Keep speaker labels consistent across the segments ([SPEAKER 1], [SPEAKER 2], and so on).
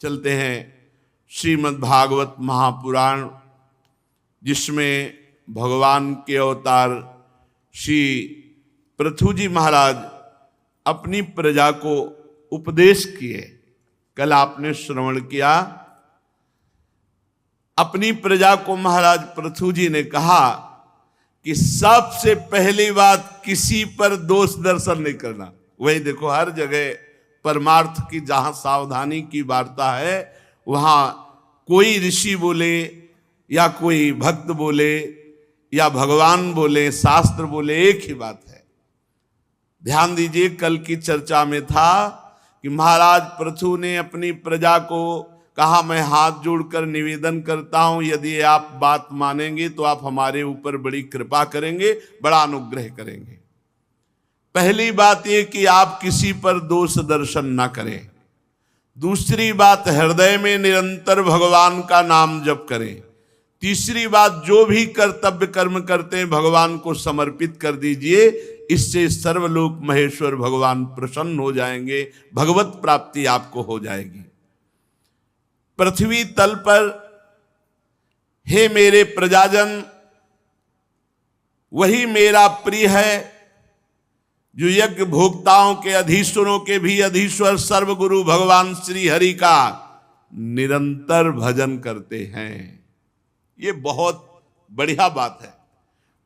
[SPEAKER 1] चलते हैं श्रीमद् भागवत महापुराण, जिसमें भगवान के अवतार श्री पृथुजी महाराज अपनी प्रजा को उपदेश किए। कल आपने श्रवण किया, अपनी प्रजा को महाराज पृथुजी ने कहा कि सबसे पहली बात किसी पर दोष दर्शन नहीं करना। वही देखो, हर जगह परमार्थ की जहां सावधानी की वार्ता है, वहां कोई ऋषि बोले या कोई भक्त बोले या भगवान बोले, शास्त्र बोले, एक ही बात है। ध्यान दीजिए, कल की चर्चा में था कि महाराज पृथु ने अपनी प्रजा को कहा, मैं हाथ जोड़कर निवेदन करता हूं, यदि आप बात मानेंगे तो आप हमारे ऊपर बड़ी कृपा करेंगे, बड़ा अनुग्रह करेंगे। पहली बात यह कि आप किसी पर दोष दर्शन ना करें। दूसरी बात, हृदय में निरंतर भगवान का नाम जप करें। तीसरी बात, जो भी कर्तव्य कर्म करते हैं भगवान को समर्पित कर दीजिए, इससे सर्वलोक महेश्वर भगवान प्रसन्न हो जाएंगे, भगवत प्राप्ति आपको हो जाएगी। पृथ्वी तल पर हे मेरे प्रजाजन, वही मेरा प्रिय है जो यज्ञ भोक्ताओं के, अधीश्वरों के भी अधीश्वर सर्वगुरु भगवान श्री हरि का निरंतर भजन करते हैं। ये बहुत बढ़िया बात है।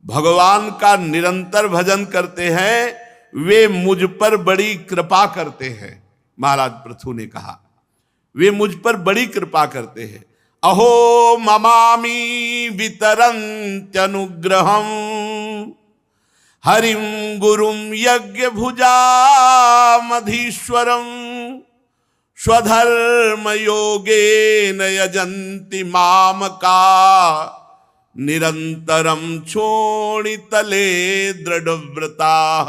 [SPEAKER 1] भगवान का निरंतर भजन करते हैं, वे मुझ पर बड़ी कृपा करते हैं। महाराज पृथु ने कहा, वे मुझ पर बड़ी कृपा करते हैं। अहो ममामि वितरन्त्यनुग्रहम् हरिम गुरुम यज्ञ भुजामधीश्वरम स्वधर्म योगेन यजन्ति मामका निरंतरम छोड़ितले दृढ़व्रता।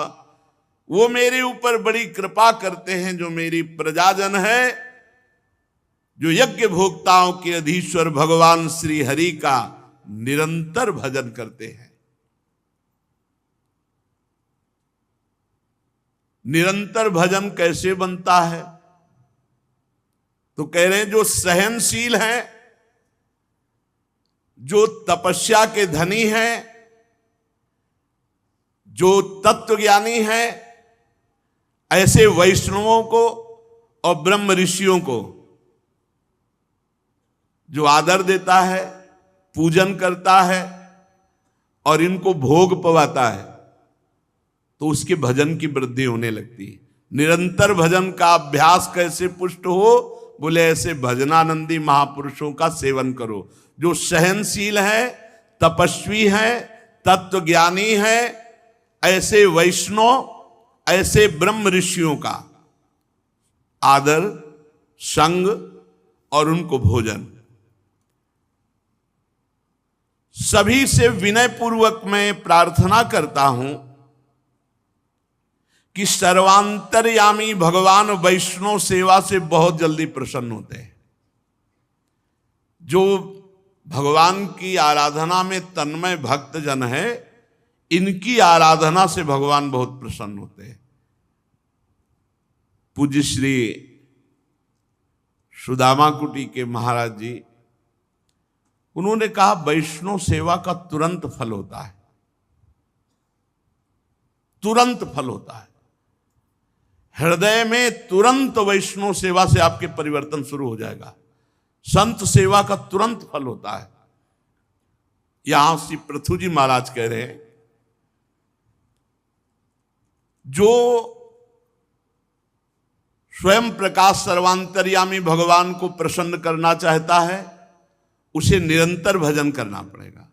[SPEAKER 1] वो मेरे ऊपर बड़ी कृपा करते हैं, जो मेरी प्रजाजन है, जो यज्ञ भोक्ताओं के अधीश्वर भगवान श्री हरि का निरंतर भजन करते हैं। निरंतर भजन कैसे बनता है? तो कह रहे हैं, जो सहनशील हैं, जो तपस्या के धनी हैं, जो तत्वज्ञानी हैं, ऐसे वैष्णवों को और ब्रह्म ऋषियों को जो आदर देता है, पूजन करता है और इनको भोग पवाता है, तो उसके भजन की वृद्धि होने लगती है। निरंतर भजन का अभ्यास कैसे पुष्ट हो? बोले, ऐसे भजनानंदी महापुरुषों का सेवन करो, जो सहनशील है, तपस्वी है, तत्वज्ञानी है। ऐसे वैष्णव, ऐसे ब्रह्म ऋषियों का आदर, संग और उनको भोजन। सभी से विनय पूर्वक मैं प्रार्थना करता हूं कि सर्वांतर्यामी भगवान वैष्णव सेवा से बहुत जल्दी प्रसन्न होते हैं। जो भगवान की आराधना में तन्मय भक्त जन है, इनकी आराधना से भगवान बहुत प्रसन्न होते हैं। पूज्य श्री सुदामा कुटी के महाराज जी, उन्होंने कहा, वैष्णव सेवा का तुरंत फल होता है, तुरंत फल होता है। हृदय में तुरंत वैष्णव सेवा से आपके परिवर्तन शुरू हो जाएगा। संत सेवा का तुरंत फल होता है। यहां श्री पृथुजी महाराज कह रहे हैं, जो स्वयं प्रकाश सर्वांतर्यामी भगवान को प्रसन्न करना चाहता है, उसे निरंतर भजन करना पड़ेगा।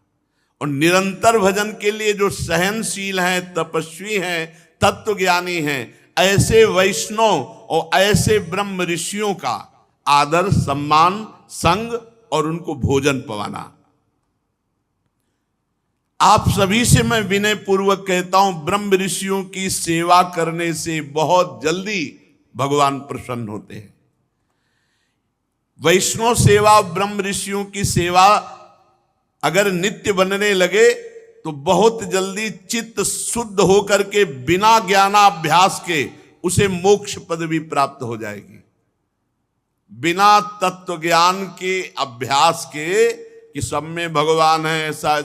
[SPEAKER 1] और निरंतर भजन के लिए जो सहनशील हैं, तपस्वी हैं, तत्वज्ञानी हैं, ऐसे वैष्णव और ऐसे ब्रह्म ऋषियों का आदर, सम्मान, संग और उनको भोजन पवाना। आप सभी से मैं विनय पूर्वक कहता हूं, ब्रह्म ऋषियों की सेवा करने से बहुत जल्दी भगवान प्रसन्न होते हैं। वैष्णव सेवा, ब्रह्म ऋषियों की सेवा अगर नित्य बनने लगे तो बहुत जल्दी चित्त शुद्ध होकर के बिना ज्ञानाभ्यास के उसे मोक्ष पदवी प्राप्त हो जाएगी। बिना तत्व ज्ञान के, अभ्यास के, कि सब में भगवान है ऐसा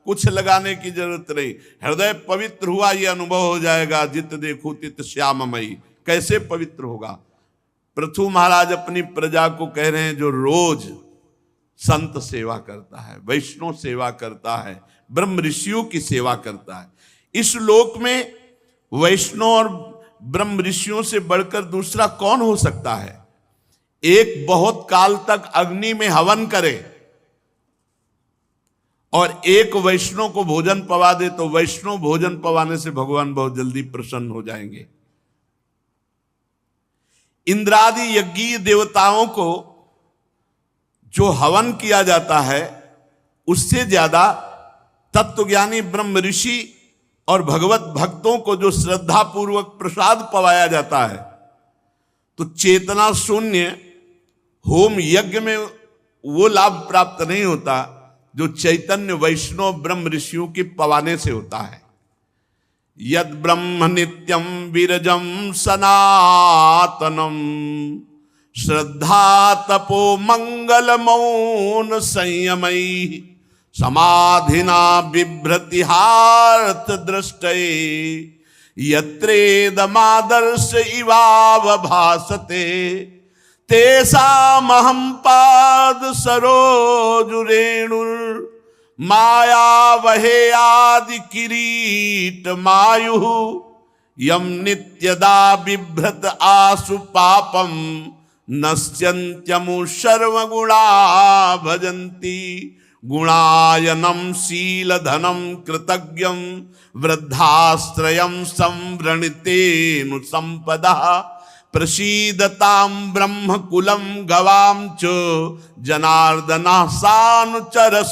[SPEAKER 1] कुछ लगाने की जरूरत नहीं। हृदय पवित्र हुआ ये अनुभव हो जाएगा, जित देखो तित श्याममयी। कैसे पवित्र होगा? पृथु महाराज अपनी प्रजा को कह रहे हैं, जो रोज संत सेवा करता है, वैष्णव सेवा करता है, ब्रह्म ऋषियों की सेवा करता है, इस लोक में वैष्णव और ब्रह्म ऋषियों से बढ़कर दूसरा कौन हो सकता है? एक बहुत काल तक अग्नि में हवन करे और एक वैष्णव को भोजन पवा दे, तो वैष्णव भोजन पवाने से भगवान बहुत जल्दी प्रसन्न हो जाएंगे। इंद्रादि यज्ञीय देवताओं को जो हवन किया जाता है, उससे ज्यादा तत्वज्ञानी ब्रह्म ऋषि और भगवत भक्तों को जो श्रद्धा पूर्वक प्रसाद पवाया जाता है, तो चेतना शून्य होम यज्ञ में वो लाभ प्राप्त नहीं होता जो चैतन्य वैष्णव ब्रह्म ऋषियों के पवाने से होता है। यद ब्रह्म नित्यम विरजम सनातनम श्रद्धा तपो मंगल मौन संयमई समाधिना बिभ्रतिहार्थ दृष्टये यत्रेदमादर्श इवाव भासते तेषामहं पाद सरोजुरेणुर माया वहे आदि किरीट मायु यम नित्यदा बिभ्रत आसु पापम नश्यन्त्यमु सर्वगुणा भजन्ति गुणायनम शील धनम कृतज्ञम वृद्धाश्रयम संवृणितेनु संपदा प्रसीदताम ब्रह्म कुलम गवाम च जनार्दना सानुचरस्मय्यम।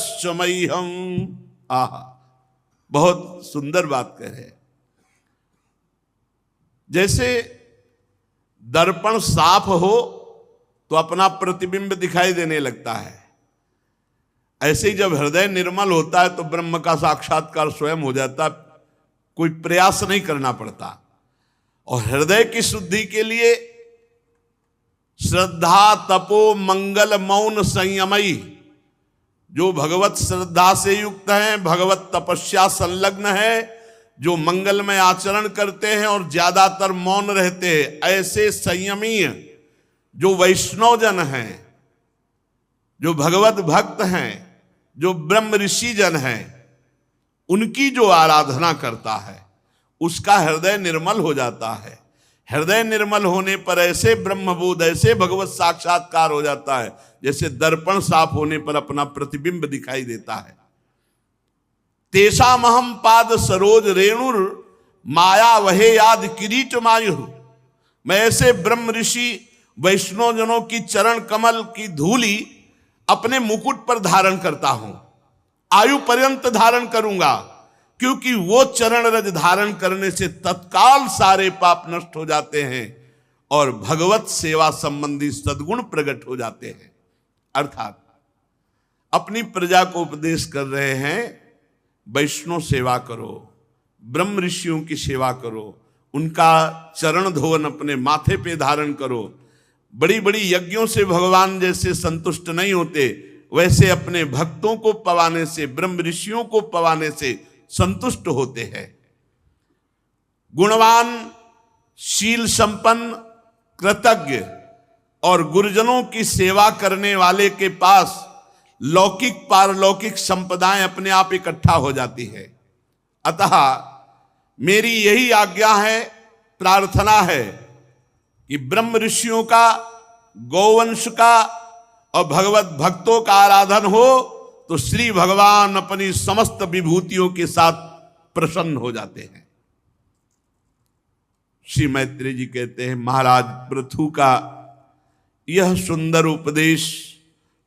[SPEAKER 1] आहा, बहुत सुंदर बात कह रहे हैं। जैसे दर्पण साफ हो तो अपना प्रतिबिंब दिखाई देने लगता है, ऐसे ही जब हृदय निर्मल होता है तो ब्रह्म का साक्षात्कार स्वयं हो जाता, कोई प्रयास नहीं करना पड़ता। और हृदय की शुद्धि के लिए श्रद्धा तपो मंगल मौन संयमई, जो भगवत श्रद्धा से युक्त हैं, भगवत तपस्या संलग्न है, जो मंगलमय आचरण करते हैं और ज्यादातर मौन रहते हैं, ऐसे संयमीय जो वैष्णव जन हैं, जो भगवत भक्त हैं, जो ब्रह्म ऋषि जन हैं, उनकी जो आराधना करता है उसका हृदय निर्मल हो जाता है। हृदय निर्मल होने पर ऐसे ब्रह्मबोध, ऐसे भगवत साक्षात्कार हो जाता है जैसे दर्पण साफ होने पर अपना प्रतिबिंब दिखाई देता है। तेषामहं पाद सरोज रेणुर माया वहे याद किरीट मायु, मैं ऐसे ब्रह्म ऋषि वैष्णव जनों की चरण कमल की धूली अपने मुकुट पर धारण करता हूं, आयु पर्यंत धारण करूंगा, क्योंकि वो चरण रज धारण करने से तत्काल सारे पाप नष्ट हो जाते हैं और भगवत सेवा संबंधी सद्गुण प्रकट हो जाते हैं। अर्थात अपनी प्रजा को उपदेश कर रहे हैं, वैष्णव सेवा करो, ब्रह्म ऋषियों की सेवा करो, उनका चरण धोवन अपने माथे पे धारण करो। बड़ी बड़ी यज्ञों से भगवान जैसे संतुष्ट नहीं होते, वैसे अपने भक्तों को पवाने से, ब्रह्म ऋषियों को पवाने से संतुष्ट होते हैं। गुणवान, शील संपन्न, कृतज्ञ और गुरुजनों की सेवा करने वाले के पास लौकिक पारलौकिक संपदाएं अपने आप इकट्ठा हो जाती है। अतः मेरी यही आज्ञा है, प्रार्थना है कि ब्रह्म ऋषियों का, गौवंश का और भगवत भक्तों का आराधन हो तो श्री भगवान अपनी समस्त विभूतियों के साथ प्रसन्न हो जाते हैं। श्री मैत्रेय जी कहते हैं, महाराज पृथु का यह सुंदर उपदेश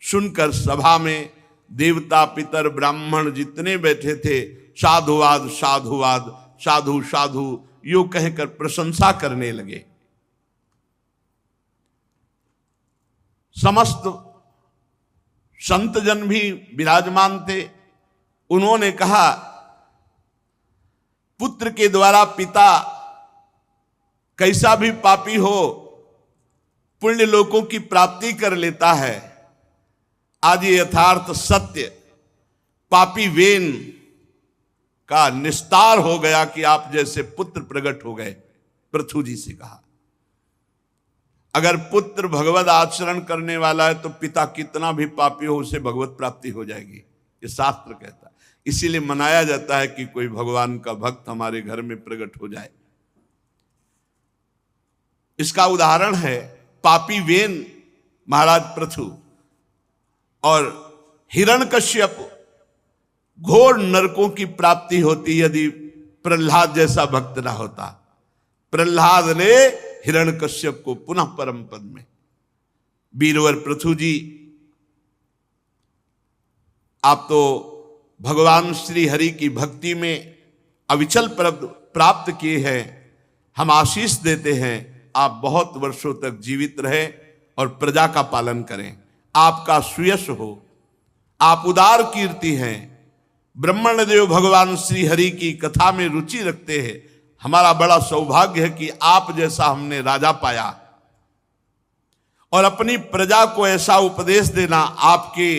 [SPEAKER 1] सुनकर सभा में देवता पितर ब्राह्मण जितने बैठे थे साधुवाद साधुवाद, साधु साधु यो कहकर प्रशंसा करने लगे। समस्त संत जन भी विराजमान थे। उन्होंने कहा, पुत्र के द्वारा पिता कैसा भी पापी हो पुण्य लोकों की प्राप्ति कर लेता है। आज ये यथार्थ सत्य पापी वेन का निस्तार हो गया कि आप जैसे पुत्र प्रकट हो गए। पृथु जी से कहा, अगर पुत्र भगवत आचरण करने वाला है तो पिता कितना भी पापी हो उसे भगवत प्राप्ति हो जाएगी, ये शास्त्र कहता है। इसीलिए मनाया जाता है कि कोई भगवान का भक्त हमारे घर में प्रकट हो जाए। इसका उदाहरण है पापी वेन महाराज पृथु और हिरण्यकश्यप। घोर नरकों की प्राप्ति होती यदि प्रहलाद जैसा भक्त ना होता। प्रहलाद ने हिरण्यकश्यप को पुनः परम पद में। वीरवर पृथु जी, आप तो भगवान श्री हरि की भक्ति में अविचल प्राप्त किए हैं। हम आशीष देते हैं आप बहुत वर्षों तक जीवित रहे और प्रजा का पालन करें, आपका सुयश हो, आप उदार कीर्ति हैं। ब्रह्मण देव भगवान श्री हरि की कथा में रुचि रखते हैं। हमारा बड़ा सौभाग्य है कि आप जैसा हमने राजा पाया। और अपनी प्रजा को ऐसा उपदेश देना आपके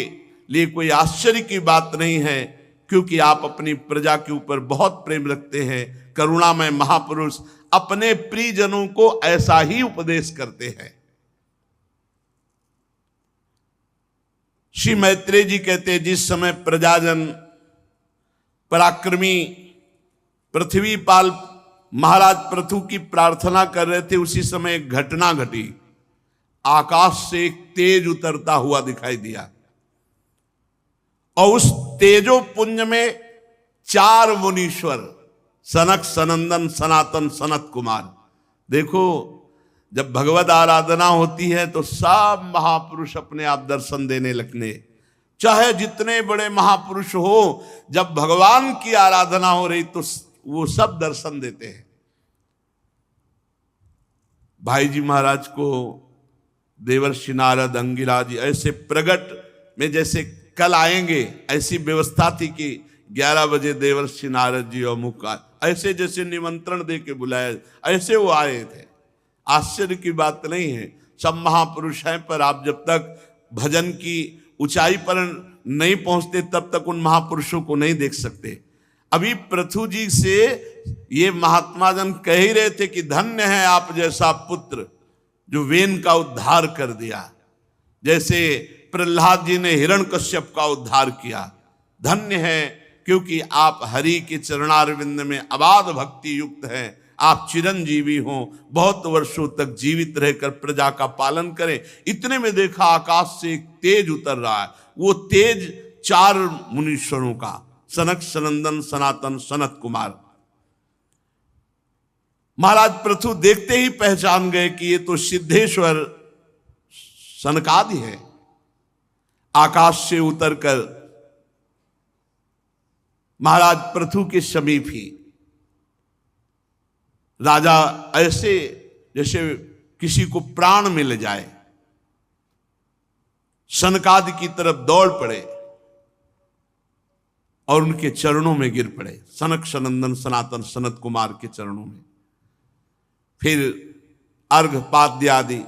[SPEAKER 1] लिए कोई आश्चर्य की बात नहीं है, क्योंकि आप अपनी प्रजा के ऊपर बहुत प्रेम रखते हैं। करुणामय महापुरुष अपने प्रियजनों को ऐसा ही उपदेश करते हैं। श्री मैत्रेय जी कहते हैं, जिस समय प्रजाजन पराक्रमी पृथ्वीपाल महाराज पृथु की प्रार्थना कर रहे थे, उसी समय एक घटना घटी। आकाश से एक तेज उतरता हुआ दिखाई दिया और उस तेजो पुंज में 4 मुनीश्वर, सनक, सनंदन, सनातन, सनत कुमार। देखो, जब भगवत आराधना होती है तो सब महापुरुष अपने आप दर्शन देने लगने। चाहे जितने बड़े महापुरुष हो, जब भगवान की आराधना हो रही तो वो सब दर्शन देते हैं। भाई जी महाराज को देवर्षि नारद, अंगिराज ऐसे प्रगट में जैसे कल आएंगे, ऐसी व्यवस्था थी कि 11 बजे देवर्षि नारद जी और मुख ऐसे जैसे निमंत्रण दे के बुलाया, ऐसे वो आए थे। आश्चर्य की बात नहीं है, सब महापुरुष हैं, पर आप जब तक भजन की ऊंचाई पर नहीं पहुंचते तब तक उन महापुरुषों को नहीं देख सकते। अभी पृथु जी से ये महात्मा जन कह ही रहे थे कि धन्य है आप जैसा पुत्र जो वेन का उद्धार कर दिया, जैसे प्रहलाद जी ने हिरण्यकश्यप का उद्धार किया। धन्य है क्योंकि आप हरि के चरणारविंद में अबाध भक्ति युक्त हैं। आप चिरंजीवी हों, बहुत वर्षों तक जीवित रहकर प्रजा का पालन करें। इतने में देखा आकाश से एक तेज उतर रहा है। वो तेज 4 मुनीश्वरों का, सनक, सनंदन, सनातन, सनत कुमार। महाराज पृथु देखते ही पहचान गए कि ये तो सिद्धेश्वर सनकादि है। आकाश से उतरकर महाराज पृथु के समीप ही राजा ऐसे जैसे किसी को प्राण मिल जाए, सनकादि की तरफ दौड़ पड़े और उनके चरणों में गिर पड़े, सनक, सनंदन, सनातन, सनत कुमार के चरणों में। फिर अर्घ पाद्य आदि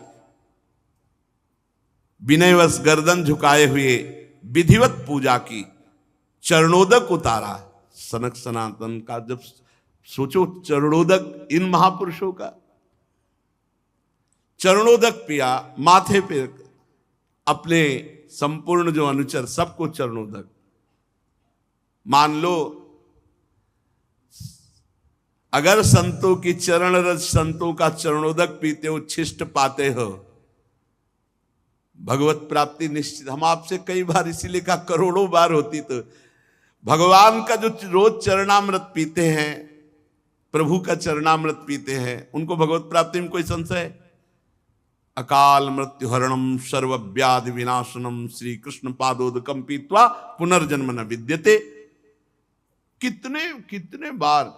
[SPEAKER 1] विनयवश गर्दन झुकाए हुए विधिवत पूजा की, चरणोदक उतारा। सनक सनातन का जब सोचो, चरणोदक इन महापुरुषों का, चरणोदक पिया, माथे पे अपने संपूर्ण जो अनुचर सबको चरणोदक। मान लो अगर संतों की चरण रज, संतों का चरणोदक पीते हो, छिष्ट पाते हो, भगवत प्राप्ति निश्चित। हम आपसे कई बार इसीलिए कहा, करोड़ों बार होती तो भगवान का जो रोज चरणामृत पीते हैं, प्रभु का चरणामृत पीते हैं, उनको भगवत प्राप्ति में कोई संशय है? अकाल मृत्यु हरणम सर्वव्याधि विनाशनम श्री कृष्ण पादोदकम पीत्वा पुनर्जन्म न विद्यते। कितने कितने बार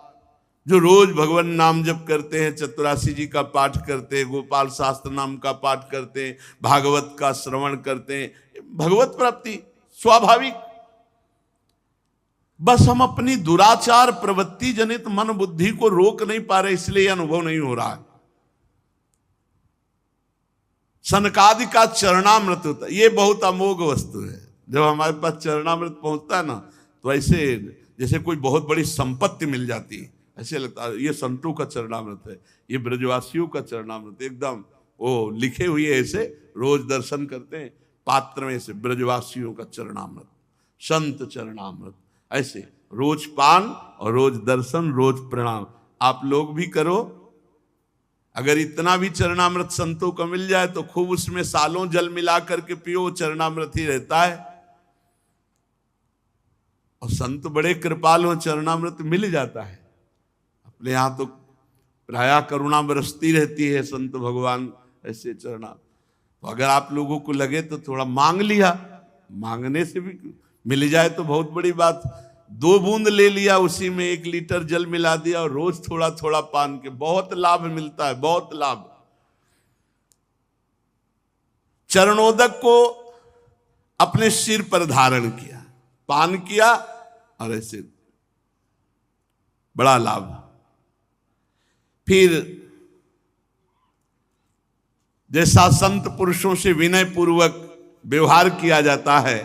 [SPEAKER 1] जो रोज भगवान नाम जप करते हैं, चतुरासी जी का पाठ करते हैं, गोपाल शास्त्र नाम का पाठ करते हैं, भागवत का श्रवण करते हैं, भगवत प्राप्ति स्वाभाविक। बस हम अपनी दुराचार प्रवृत्ति जनित मन बुद्धि को रोक नहीं पा रहे, इसलिए अनुभव नहीं हो रहा है। सनकादि का चरणामृत होता है, ये बहुत अमोघ वस्तु है। जब हमारे पास चरणामृत पहुंचता है ना, तो ऐसे जैसे कोई बहुत बड़ी संपत्ति मिल जाती है, ऐसे लगता है ये संतों का चरणामृत है, ये ब्रजवासियों का चरणामृत, एकदम वो लिखे हुए ऐसे रोज दर्शन करते हैं पात्र में से, ब्रजवासियों का चरणामृत, संत चरणामृत, ऐसे रोज पान और रोज दर्शन, रोज प्रणाम। आप लोग भी करो। अगर इतना भी चरणामृत संतों को मिल जाए तो खूब उसमें सालों जल मिला करके पियो, चरणामृत ही रहता है। और संत बड़े कृपाल हो, चरणामृत मिल जाता है। अपने यहां तो प्रायः करुणा बरसती रहती है, संत भगवान ऐसे चरणा। तो अगर आप लोगों को लगे तो थोड़ा मांग लिया, मांगने से भी मिल जाए तो बहुत बड़ी बात। 2 बूंद ले लिया, उसी में 1 लीटर जल मिला दिया और रोज थोड़ा थोड़ा पान के, बहुत लाभ मिलता है, बहुत लाभ। चरणोदक को अपने सिर पर धारण किया, पान किया और ऐसे बड़ा लाभ। फिर जैसा संत पुरुषों से विनय पूर्वक व्यवहार किया जाता है,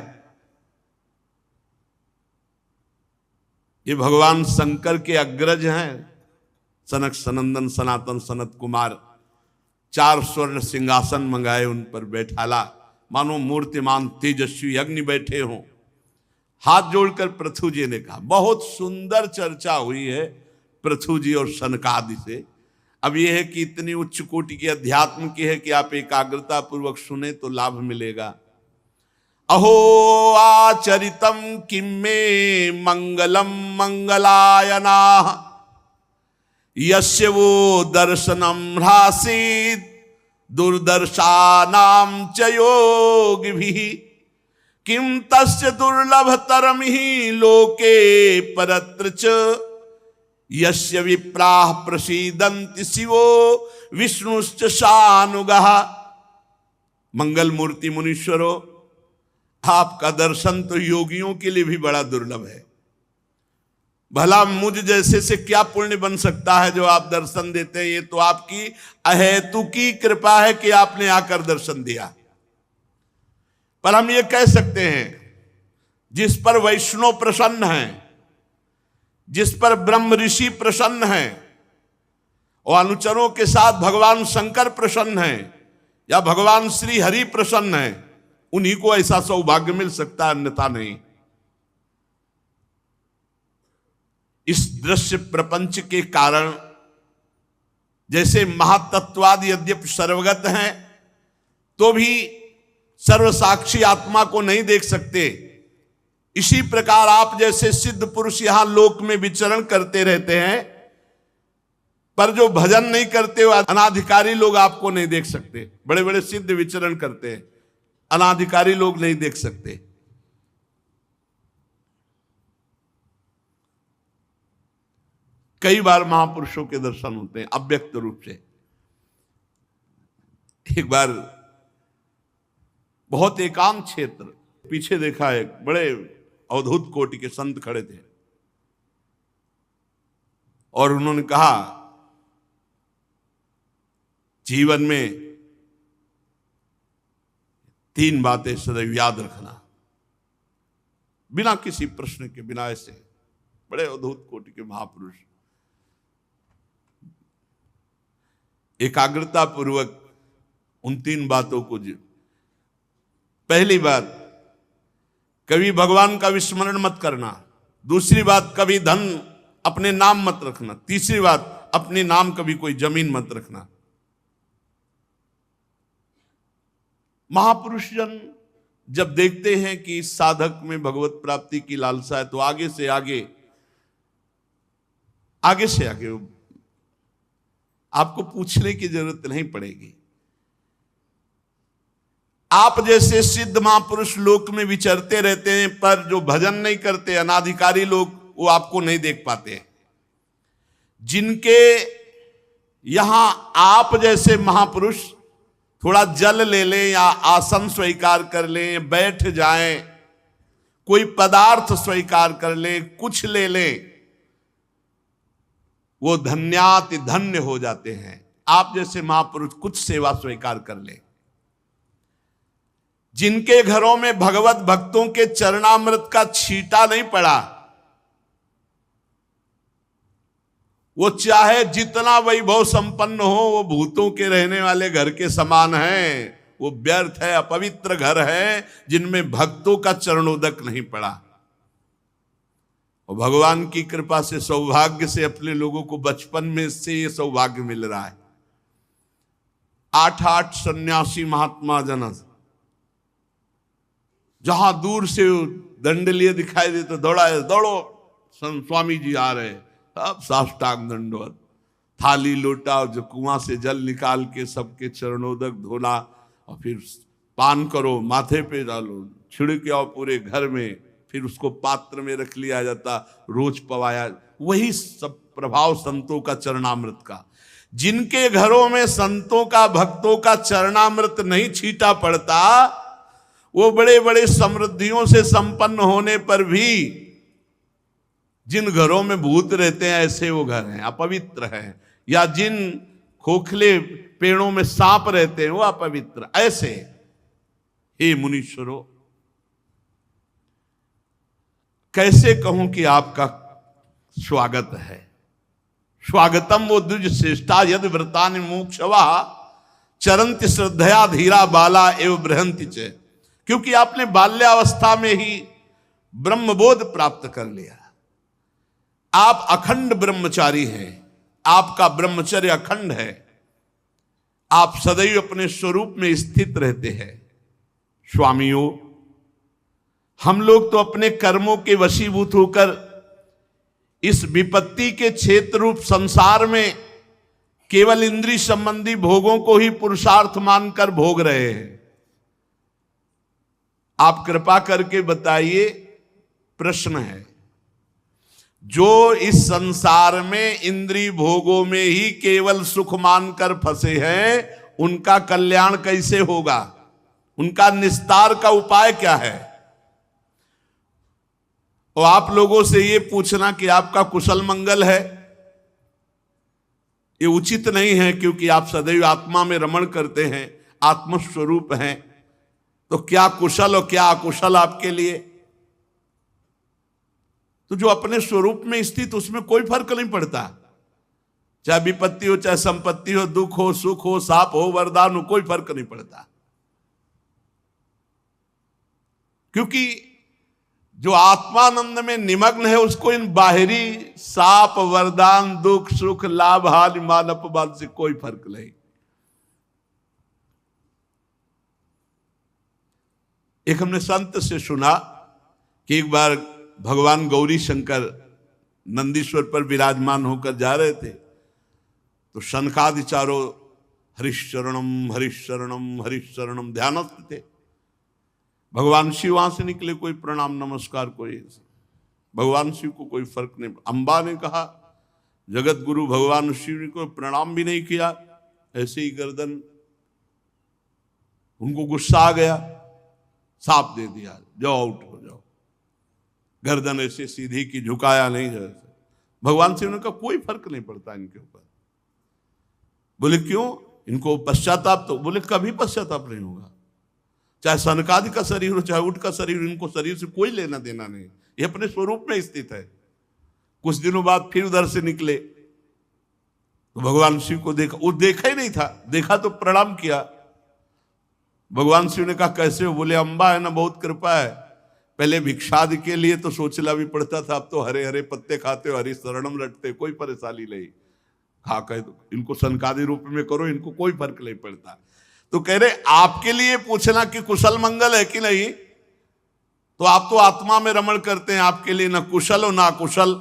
[SPEAKER 1] ये भगवान शंकर के अग्रज हैं, सनक सनंदन सनातन सनत कुमार। 4 स्वर्ण सिंहासन मंगाए, उन पर बैठाला, मानो मूर्तिमान तेजस्वी अग्नि बैठे हों। हाथ जोड़कर पृथु जी ने कहा, बहुत सुंदर चर्चा हुई है पृथु जी और सनकादि से। अब यह है कि इतनी उच्च कोटि की अध्यात्म की है कि आप एकाग्रता पूर्वक सुने तो लाभ मिलेगा। अहो आचरितम किम में मंगलम मंगलायना, यस्य वो दर्शनम ह्रासीत दुर्दर्शानाम च योगिभिः, किम तस्य दुर्लभतरम ही लोके परत्र च, यस्य विप्राः प्रसीदन्ति शिवो विष्णुश्च सानुगः। मंगल मूर्ति मुनीश्वरो, आपका दर्शन तो योगियों के लिए भी बड़ा दुर्लभ है। भला मुझ जैसे से क्या पुण्य बन सकता है जो आप दर्शन देते हैं? ये तो आपकी अहेतुकी कृपा है कि आपने आकर दर्शन दिया। पर हम ये कह सकते हैं, जिस पर वैष्णव प्रसन्न हैं, जिस पर ब्रह्म ऋषि प्रसन्न हैं और अनुचरों के साथ भगवान शंकर प्रसन्न हैं या भगवान श्री हरि प्रसन्न हैं, उन्हीं को ऐसा सौभाग्य मिल सकता है, अन्यथा नहीं। इस दृश्य प्रपंच के कारण जैसे महातत्वादि यद्यपि सर्वगत हैं, तो भी सर्वसाक्षी आत्मा को नहीं देख सकते। इसी प्रकार आप जैसे सिद्ध पुरुष यहां लोक में विचरण करते रहते हैं, पर जो भजन नहीं करते वो अनाधिकारी लोग आपको नहीं देख सकते। बड़े बड़े सिद्ध विचरण करते हैं, अनाधिकारी लोग नहीं देख सकते। कई बार महापुरुषों के दर्शन होते हैं अव्यक्त रूप से। एक बार बहुत एकांत क्षेत्र, पीछे देखा, एक बड़े अवधूत कोटि के संत खड़े थे और उन्होंने कहा, जीवन में 3 बातें सदैव याद रखना, बिना किसी प्रश्न के, बिना ऐसे। बड़े अवधूत कोटि के महापुरुष एकाग्रता पूर्वक उन 3 बातों को पहली बात, कभी भगवान का विस्मरण मत करना। दूसरी बात, कभी धन अपने नाम मत रखना। तीसरी बात, अपने नाम कभी कोई जमीन मत रखना। महापुरुष जन जब देखते हैं कि इस साधक में भगवत प्राप्ति की लालसा है, तो आगे से आगे आपको पूछने की जरूरत नहीं पड़ेगी। आप जैसे सिद्ध महापुरुष लोक में विचरते रहते हैं, पर जो भजन नहीं करते, अनाधिकारी लोग, वो आपको नहीं देख पाते। जिनके यहां आप जैसे महापुरुष थोड़ा जल ले लें या आसन स्वीकार कर लें, बैठ जाएं, कोई पदार्थ स्वीकार कर लें, कुछ ले लें, वो धन्याति धन्य हो जाते हैं। आप जैसे महापुरुष कुछ सेवा स्वीकार कर लें, जिनके घरों में भगवत भक्तों के चरणामृत का छींटा नहीं पड़ा, वो चाहे जितना वैभव संपन्न हो, वो भूतों के रहने वाले घर के समान है। वो व्यर्थ है, अपवित्र घर है जिनमें भक्तों का चरणोदक नहीं पड़ा। और भगवान की कृपा से सौभाग्य से अपने लोगों को बचपन में से ये सौभाग्य मिल रहा है। 8 सन्यासी महात्मा जन जहां दूर से दंडलीय दिखाई दे तो दौड़ो स्वामी जी आ रहे, अब साष्टांग दंडवत, थाली लोटा जो कुआं से जल निकाल के सबके चरणोदक धोना, और फिर पान करो, माथे पे डालो, छिड़के आओ पूरे घर में, फिर उसको पात्र में रख लिया जाता, रोज पवाया। वही सब प्रभाव संतों का चरणामृत का। जिनके घरों में संतों का भक्तों का चरणामृत नहीं छीटा पड़ता, वो बड़े बड़े समृद्धियों से संपन्न होने पर भी जिन घरों में भूत रहते हैं ऐसे वो घर हैं, अपवित्र हैं। या जिन खोखले पेड़ों में सांप रहते हैं वो अपवित्र। ऐसे हे मुनीश्वरों, कैसे कहूं कि आपका स्वागत है। स्वागतम वो द्विज श्रेष्ठा यद व्रतानि मोक्षवा चरंति श्रद्धया धीरा बाला एवं बृहंति च। क्योंकि आपने बाल्यावस्था में ही ब्रह्मबोध प्राप्त कर लिया। आप अखंड ब्रह्मचारी हैं, आपका ब्रह्मचर्य अखंड है, आप सदैव अपने स्वरूप में स्थित रहते हैं। स्वामियों, हम लोग तो अपने कर्मों के वशीभूत होकर इस विपत्ति के क्षेत्र रूप संसार में केवल इंद्रिय संबंधी भोगों को ही पुरुषार्थ मानकर भोग रहे हैं। आप कृपा करके बताइए, प्रश्न है, जो इस संसार में इंद्रिय भोगों में ही केवल सुख मानकर फंसे हैं, उनका कल्याण कैसे होगा? उनका निस्तार का उपाय क्या है? और आप लोगों से ये पूछना कि आपका कुशल मंगल है, ये उचित नहीं है, क्योंकि आप सदैव आत्मा में रमण करते हैं, आत्मस्वरूप हैं। तो क्या कुशल और क्या अकुशल आपके लिए? तो जो अपने स्वरूप में स्थित, उसमें कोई फर्क नहीं पड़ता। चाहे विपत्ति हो, चाहे संपत्ति हो, दुख हो, सुख हो, साप हो, वरदान हो, कोई फर्क नहीं पड़ता। क्योंकि जो आत्मानंद में निमग्न है, उसको इन बाहरी साप, वरदान, दुख, सुख, लाभ, हानि, मान, अपमान से कोई फर्क नहीं। एक हमने संत से सुना कि एक बार भगवान गौरी शंकर नंदीश्वर पर विराजमान होकर जा रहे थे, तो शनकादि चारों हरिशरणम हरिशरणम हरिशरणम ध्यानस्थ थे। भगवान शिव वहां से निकले, कोई प्रणाम नमस्कार, कोई भगवान शिव को कोई फर्क नहीं। अंबा ने कहा, जगत गुरु भगवान शिव को प्रणाम भी नहीं किया, ऐसे ही गर्दन, उनको गुस्सा आ गया, साप दे दिया, जाओ आउट हो जाओ। गर्दन ऐसे सीधी की, झुकाया नहीं जैसे। भगवान शिव ने कहा कोई फर्क नहीं पड़ता इनके ऊपर। बोले क्यों? इनको पश्चाताप, तो बोले कभी पश्चाताप नहीं होगा। चाहे सनकादि का शरीर हो, चाहे उठ का शरीर, इनको शरीर से कोई लेना देना नहीं, ये अपने स्वरूप में स्थित है। कुछ दिनों बाद फिर उधर से निकले तो भगवान शिव को देखा, वो देखा ही नहीं था, देखा तो प्रणाम किया। भगवान शिव ने कहा कैसे हो? बोले अंबा है ना, बहुत कृपा है। पहले भिक्षादि के लिए तो सोचना भी पड़ता था, अब तो हरे हरे पत्ते खाते हो, हरी शरणम रटते, कोई परेशानी नहीं। हाँ कहे तो इनको सनकादि रूप में करो, इनको कोई फर्क नहीं पड़ता। तो कह रहे आपके लिए पूछना कि कुशल मंगल है कि नहीं, तो आप तो आत्मा में रमण करते हैं, आपके लिए ना कुशल हो ना अकुशल,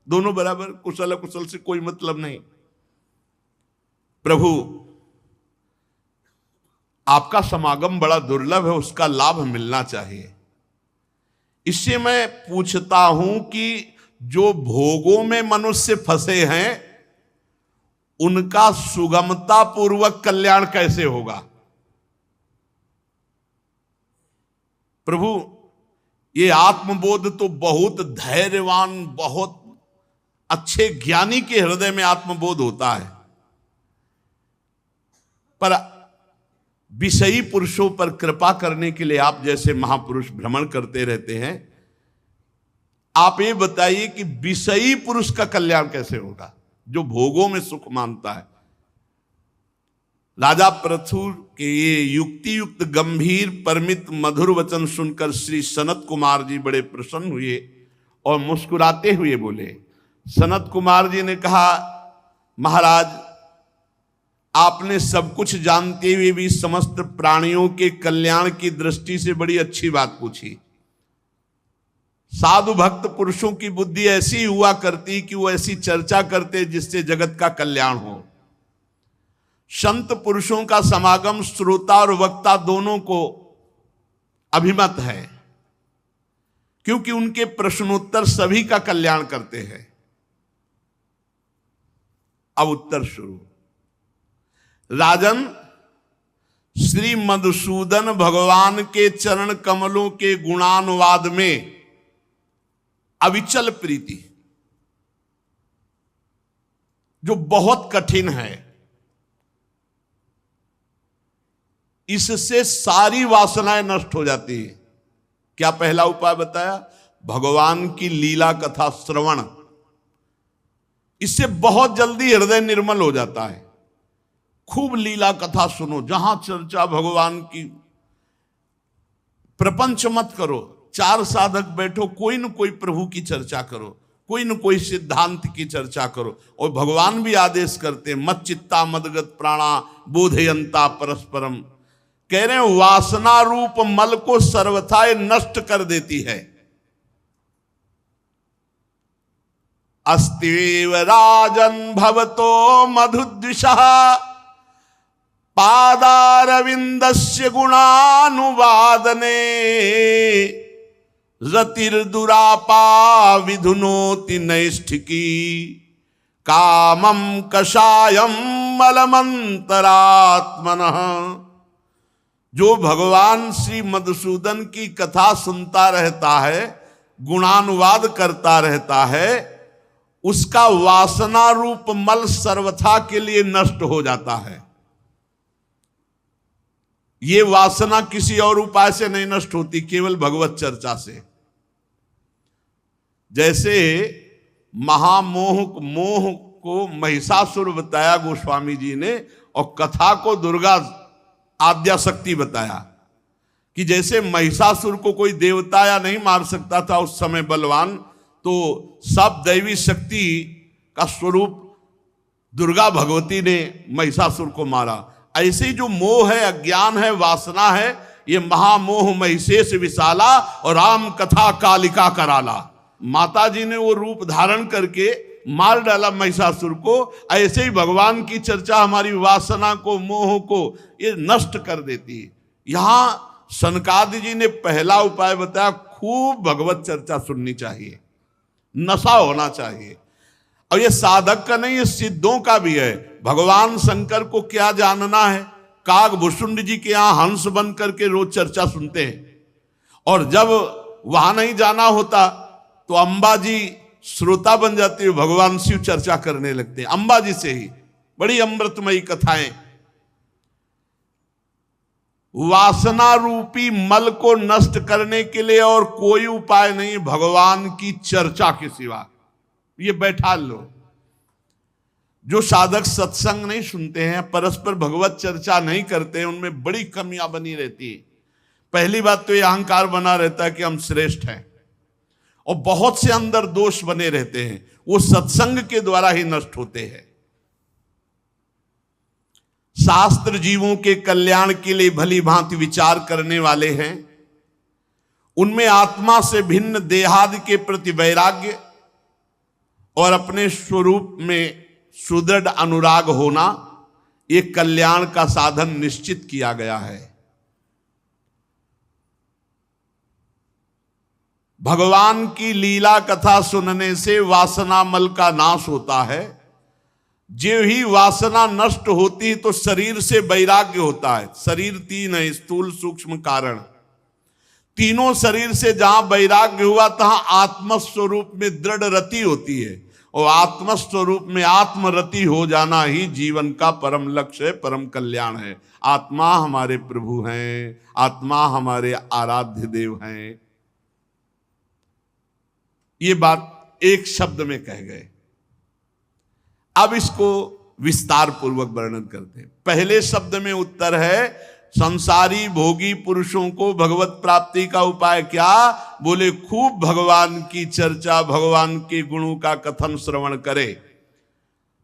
[SPEAKER 1] दोनों बराबर। कुशल अकुशल से कोई मतलब नहीं। प्रभु आपका समागम बड़ा दुर्लभ है, उसका लाभ मिलना चाहिए। इससे मैं पूछता हूं कि जो भोगों में मनुष्य फंसे हैं, उनका सुगमता पूर्वक कल्याण कैसे होगा? प्रभु ये आत्मबोध तो बहुत धैर्यवान, बहुत अच्छे ज्ञानी के हृदय में आत्मबोध होता है, पर विषयी पुरुषों पर कृपा करने के लिए आप जैसे महापुरुष भ्रमण करते रहते हैं, आप ये बताइए कि विषयी पुरुष का कल्याण कैसे होगा जो भोगों में सुख मानता है। राजा पृथु के ये युक्ति युक्त गंभीर परमित मधुर वचन सुनकर श्री सनत कुमार जी बड़े प्रसन्न हुए और मुस्कुराते हुए बोले। सनत कुमार जी ने कहा, महाराज, आपने सब कुछ जानते हुए भी समस्त प्राणियों के कल्याण की दृष्टि से बड़ी अच्छी बात पूछी। साधु भक्त पुरुषों की बुद्धि ऐसी हुआ करती कि वो ऐसी चर्चा करते जिससे जगत का कल्याण हो। संत पुरुषों का समागम श्रोता और वक्ता दोनों को अभिमत है, क्योंकि उनके प्रश्नोत्तर सभी का कल्याण करते हैं। अब उत्तर शुरू। राजन, श्री मधुसूदन भगवान के चरण कमलों के गुणानुवाद में अविचल प्रीति, जो बहुत कठिन है, इससे सारी वासनाएं नष्ट हो जाती है। क्या पहला उपाय बताया? भगवान की लीला कथा श्रवण। इससे बहुत जल्दी हृदय निर्मल हो जाता है। खूब लीला कथा सुनो, जहां चर्चा भगवान की। प्रपंच मत करो, 4 साधक बैठो, कोई न कोई प्रभु की चर्चा करो, कोई न कोई सिद्धांत की चर्चा करो। और भगवान भी आदेश करते, मत चित्ता मदगत प्राणा बोधयंता परस्परम। कह रहे हैं वासना रूप मल को सर्वथा नष्ट कर देती है। अस्तिव राजन भवतो मधुद्विषः पादारविंदस्य गुणानुवादने रतिर्दुरापा विधुनोति नैष्ठिकी कामं कषायम मलमंतरात्मनः। जो भगवान श्री मधुसूदन की कथा सुनता रहता है, गुणानुवाद करता रहता है, उसका वासना रूप मल सर्वथा के लिए नष्ट हो जाता है। ये वासना किसी और उपाय से नहीं नष्ट होती, केवल भगवत चर्चा से। जैसे मोह को महिषासुर बताया गोस्वामी जी ने, और कथा को दुर्गा आद्याशक्ति बताया कि जैसे महिषासुर को कोई देवता या नहीं मार सकता था उस समय बलवान, तो सब दैवी शक्ति का स्वरूप दुर्गा भगवती ने महिषासुर को मारा। ऐसे ही जो मोह है, अज्ञान है, वासना है, ये महामोह महिषेश विशाला और राम कथा कालिका कराला। माता जी ने वो रूप धारण करके मार डाला महिषासुर को। ऐसे ही भगवान की चर्चा हमारी वासना को, मोह को ये नष्ट कर देती है। यहां सनकादि जी ने पहला उपाय बताया, खूब भगवत चर्चा सुननी चाहिए, नशा होना चाहिए। और ये साधक का नहीं, ये सिद्धों का भी है। भगवान शंकर को क्या जानना है? कागभूषुंड जी के यहां हंस बन करके रोज चर्चा सुनते हैं, और जब वहां नहीं जाना होता तो अंबा जी श्रोता बन जाती है, भगवान शिव चर्चा करने लगते हैं अंबा जी से ही। बड़ी अमृतमयी कथाएं। वासना रूपी मल को नष्ट करने के लिए और कोई उपाय नहीं भगवान की चर्चा के सिवा। ये बैठा लो। जो साधक सत्संग नहीं सुनते हैं, परस्पर भगवत चर्चा नहीं करते हैं, उनमें बड़ी कमियां बनी रहती है। पहली बात तो ये अहंकार बना रहता है कि हम श्रेष्ठ हैं, और बहुत से अंदर दोष बने रहते हैं, वो सत्संग के द्वारा ही नष्ट होते हैं। शास्त्र जीवों के कल्याण के लिए भली भांति विचार करने वाले हैं। उनमें आत्मा से भिन्न देहादि के प्रति वैराग्य और अपने स्वरूप में सुदृढ़ अनुराग होना, ये कल्याण का साधन निश्चित किया गया है। भगवान की लीला कथा सुनने से वासना मल का नाश होता है। जो ही वासना नष्ट होती तो शरीर से वैराग्य होता है। शरीर 3 है, स्थूल सूक्ष्म कारण। तीनों शरीर से जहां वैराग्य हुआ तहां आत्मस्वरूप में दृढ़ रति होती है, और आत्मस्वरूप में आत्मरति हो जाना ही जीवन का परम लक्ष्य है, परम कल्याण है। आत्मा हमारे प्रभु हैं, आत्मा हमारे आराध्य देव हैं। ये बात एक शब्द में कह गए। अब इसको विस्तार पूर्वक वर्णन करते हैं। पहले शब्द में उत्तर है, संसारी भोगी पुरुषों को भगवत प्राप्ति का उपाय क्या? बोले खूब भगवान की चर्चा, भगवान के गुणों का कथन श्रवण करे,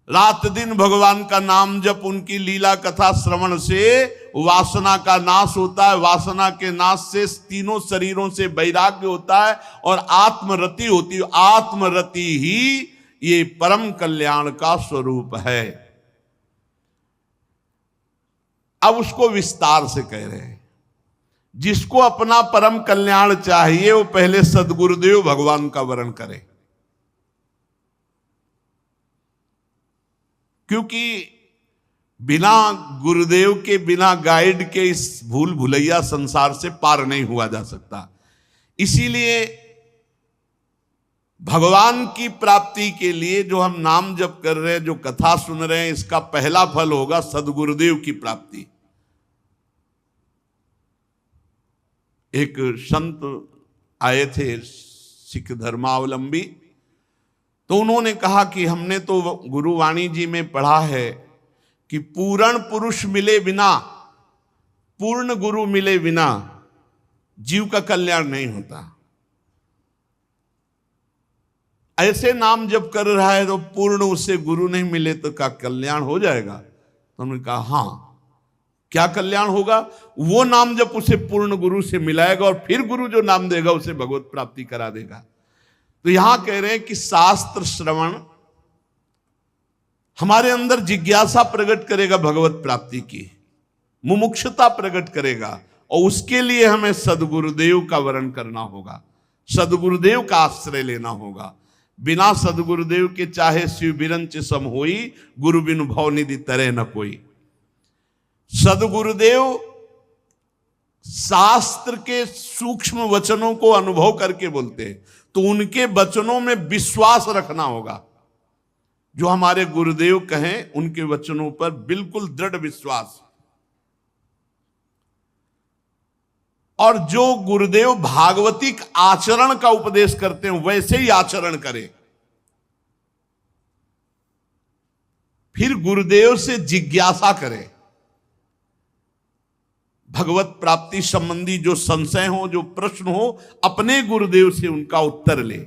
[SPEAKER 1] रात दिन भगवान का नाम जप, उनकी लीला कथा श्रवण से वासना का नाश होता है। वासना के नाश से तीनों शरीरों से वैराग्य होता है और आत्मरति होती है। आत्मरति ही ये परम कल्याण का स्वरूप है। अब उसको विस्तार से कह रहे हैं। जिसको अपना परम कल्याण चाहिए वो पहले सद्गुरुदेव भगवान का वरण करे, क्योंकि बिना गुरुदेव के, बिना गाइड के इस भूल भुलैया संसार से पार नहीं हुआ जा सकता। इसीलिए भगवान की प्राप्ति के लिए जो हम नाम जप कर रहे हैं, जो कथा सुन रहे हैं, इसका पहला फल होगा सद्गुरुदेव की प्राप्ति। एक संत आए थे सिख धर्मावलंबी, तो उन्होंने कहा कि हमने तो गुरुवाणी जी में पढ़ा है कि पूर्ण पुरुष मिले बिना, पूर्ण गुरु मिले बिना जीव का कल्याण नहीं होता। ऐसे नाम जब कर रहा है तो पूर्ण उसे गुरु नहीं मिले तो क्या कल्याण हो जाएगा? तो उन्होंने कहा हाँ, क्या कल्याण होगा? वो नाम जब उसे पूर्ण गुरु से मिलाएगा और फिर गुरु जो नाम देगा उसे भगवत प्राप्ति करा देगा। तो यहां कह रहे हैं कि शास्त्र श्रवण हमारे अंदर जिज्ञासा प्रकट करेगा, भगवत प्राप्ति की मुमुक्षुता प्रकट करेगा, और उसके लिए हमें सद्गुरुदेव का वरण करना होगा, सद्गुरुदेव का आश्रय लेना होगा। बिना सद्गुरुदेव के चाहे शिव बिरंच सम होई, गुरु बिनु भव निधि तरे न कोई। सद्गुरुदेव शास्त्र के सूक्ष्म वचनों को अनुभव करके बोलते हैं, तो उनके वचनों में विश्वास रखना होगा। जो हमारे गुरुदेव कहें उनके वचनों पर बिल्कुल दृढ़ विश्वास। और जो गुरुदेव भागवतिक आचरण का उपदेश करते हैं वैसे ही आचरण करें। फिर गुरुदेव से जिज्ञासा करें, भगवत प्राप्ति संबंधी जो संशय हो, जो प्रश्न हो, अपने गुरुदेव से उनका उत्तर ले।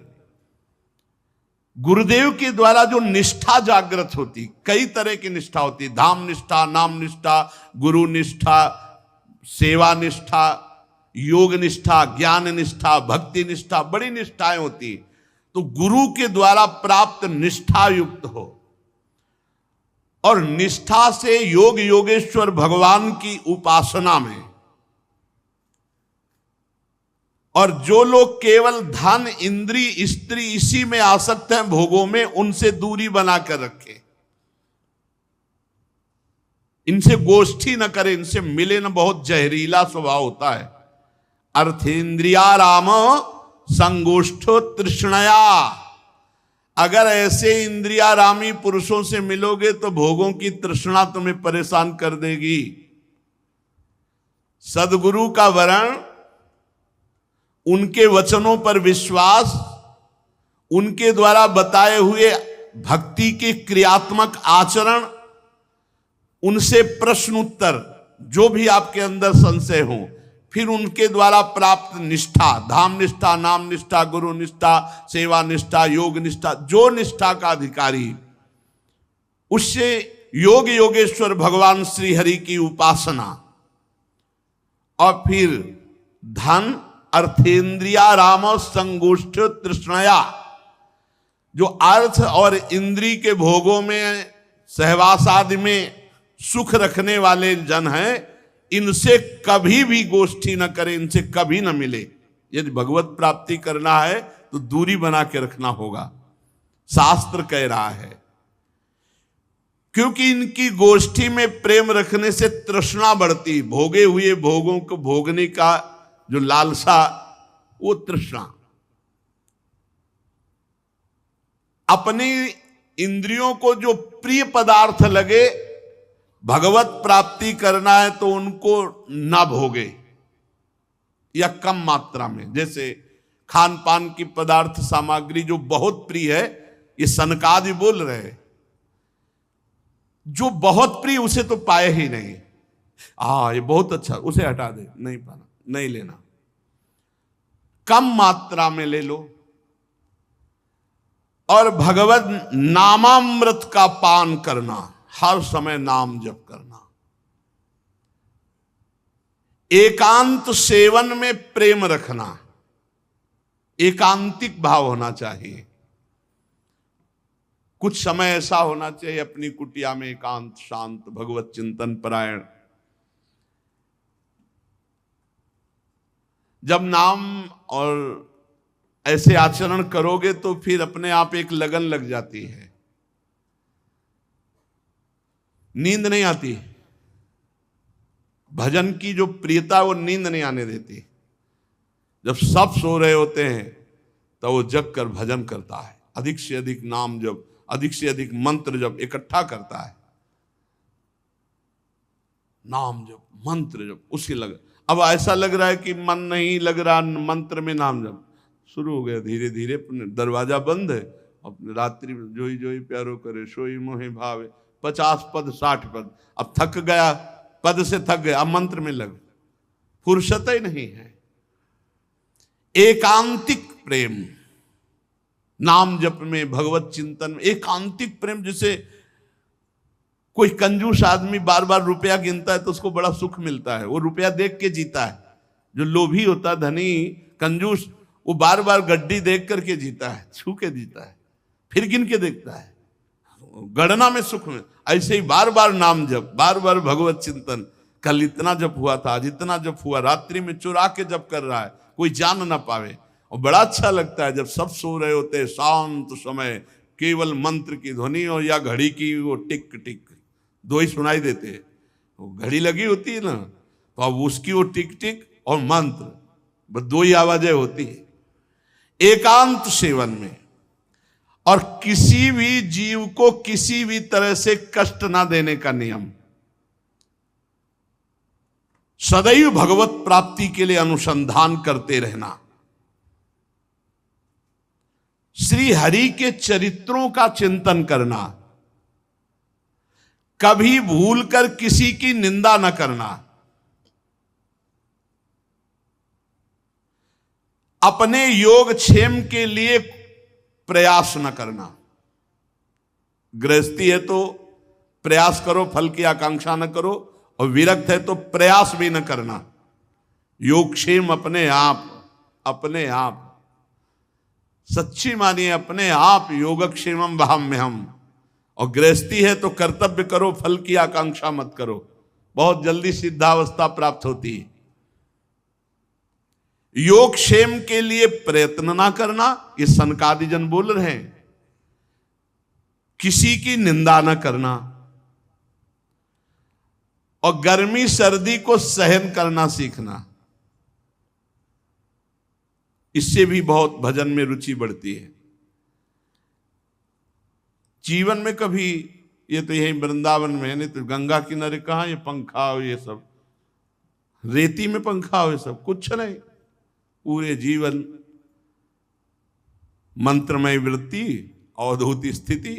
[SPEAKER 1] गुरुदेव के द्वारा जो निष्ठा जागृत होती, कई तरह की निष्ठा होती, धाम निष्ठा, नाम निष्ठा, गुरु निष्ठा, सेवा निष्ठा, योग निष्ठा, ज्ञान निष्ठा, भक्ति निष्ठा, बड़ी निष्ठाएं होती। तो गुरु के द्वारा प्राप्त निष्ठा युक्त हो, और निष्ठा से योग योगेश्वर भगवान की उपासना में। और जो लोग केवल धन, इंद्री, स्त्री इसी में आसक्त हैं, भोगों में, उनसे दूरी बनाकर रखे। इनसे गोष्ठी न करें, इनसे मिले न, बहुत जहरीला स्वभाव होता है। अर्थेंद्रिया राम संगोष्ठो तृष्णया। अगर ऐसे इंद्रियारामी पुरुषों से मिलोगे तो भोगों की तृष्णा तुम्हें परेशान कर देगी। सद्गुरु का वरण, उनके वचनों पर विश्वास, उनके द्वारा बताए हुए भक्ति के क्रियात्मक आचरण, उनसे प्रश्न उत्तर, जो भी आपके अंदर संशय हो, फिर उनके द्वारा प्राप्त निष्ठा, धाम निष्ठा, नाम निष्ठा, गुरु निष्ठा, सेवा निष्ठा, योग निष्ठा, जो निष्ठा का अधिकारी, उससे योग योगेश्वर भगवान श्री हरि की उपासना। और फिर धन, अर्थेंद्रिया राम संगोष्ठ तृष्णया। जो अर्थ और इंद्री के भोगों में, सहवास आदि में सुख रखने वाले जन हैं, इनसे कभी भी गोष्ठी न करें, इनसे कभी न मिले। यदि भगवत प्राप्ति करना है तो दूरी बना के रखना होगा, शास्त्र कह रहा है। क्योंकि इनकी गोष्ठी में प्रेम रखने से तृष्णा बढ़ती, भोगे हुए भोगों को भोगने का जो लालसा, वो तृष्णा। अपनी इंद्रियों को जो प्रिय पदार्थ लगे, भगवत प्राप्ति करना है तो उनको ना भोगे या कम मात्रा में। जैसे खान पान की पदार्थ सामग्री जो बहुत प्रिय है, ये सनकादि बोल रहे हैं, जो बहुत प्रिय उसे तो पाए ही नहीं। ये बहुत अच्छा, उसे हटा दे, नहीं पाना, नहीं लेना, कम मात्रा में ले लो। और भगवत नामामृत का पान करना, हर समय नाम जप करना। एकांत सेवन में प्रेम रखना, एकांतिक भाव होना चाहिए। कुछ समय ऐसा होना चाहिए अपनी कुटिया में एकांत, शांत, भगवत चिंतन परायण। जब नाम और ऐसे आचरण करोगे तो फिर अपने आप एक लगन लग जाती है, नींद नहीं आती। भजन की जो प्रियता वो नींद नहीं आने देती। जब सब सो रहे होते हैं तो वो जग कर भजन करता है, अधिक से अधिक नाम जप, अधिक से अधिक मंत्र जप इकट्ठा करता है। नाम जप, मंत्र जप, उसी लग। अब ऐसा लग रहा है कि मन नहीं लग रहा, मंत्र में नाम जप शुरू हो गया। धीरे धीरे दरवाजा बंद है, अपने रात्रि जोई जोई प्यारो करे, सोई मोहे भावे। 50 पद 60 पद, अब थक गया, पद से थक गया, अब मंत्र में लग, फुर्सत ही नहीं है। एकांतिक प्रेम, नाम जप में, भगवत चिंतन में एकांतिक प्रेम। जैसे कोई कंजूस आदमी बार बार रुपया गिनता है तो उसको बड़ा सुख मिलता है, वो रुपया देख के जीता है। जो लोभी होता है, धनी कंजूस, वो बार बार गड्डी देख करके जीता है, छू के जीता है, फिर गिन के देखता है, गणना में सुख में। ऐसे ही बार बार नाम जप, बार बार भगवत चिंतन। कल इतना जप हुआ था, आज इतना जप हुआ, रात्रि में चुरा के जप कर रहा है, कोई जान ना पावे। और बड़ा अच्छा लगता है जब सब सो रहे होते हैं, शांत समय, केवल मंत्र की ध्वनि और या घड़ी की वो टिक टिक, दो ही सुनाई देते हैं। वो घड़ी लगी होती है ना, तो अब उसकी वो टिक टिक और मंत्र, बस दो ही आवाजें होती है एकांत सेवन में। और किसी भी जीव को किसी भी तरह से कष्ट ना देने का नियम, सदैव भगवत प्राप्ति के लिए अनुसंधान करते रहना, श्री हरि के चरित्रों का चिंतन करना, कभी भूलकर किसी की निंदा न करना, अपने योगक्षेम के लिए प्रयास न करना। गृहस्थी है तो प्रयास करो, फल की आकांक्षा न करो, और विरक्त है तो प्रयास भी न करना। योगक्षेम अपने आप, अपने आप सच्ची मानिए, अपने आप योगक्षेमम वहाम्यहम। और गृहस्थी है तो कर्तव्य करो, फल की आकांक्षा मत करो, बहुत जल्दी सिद्धावस्था प्राप्त होती है। योगक्षेम के लिए प्रयत्न ना करना, ये सनकादि जन बोल रहे हैं। किसी की निंदा ना करना, और गर्मी सर्दी को सहन करना सीखना। इससे भी बहुत भजन में रुचि बढ़ती है। जीवन में कभी, ये तो यही वृंदावन में है, नहीं तो गंगा किनारे कहाँ ये पंखा हो, ये सब रेती में पंखा हो, ये सब कुछ नहीं। पूरे जीवन मंत्रमय वृत्ति, अवधूत स्थिति,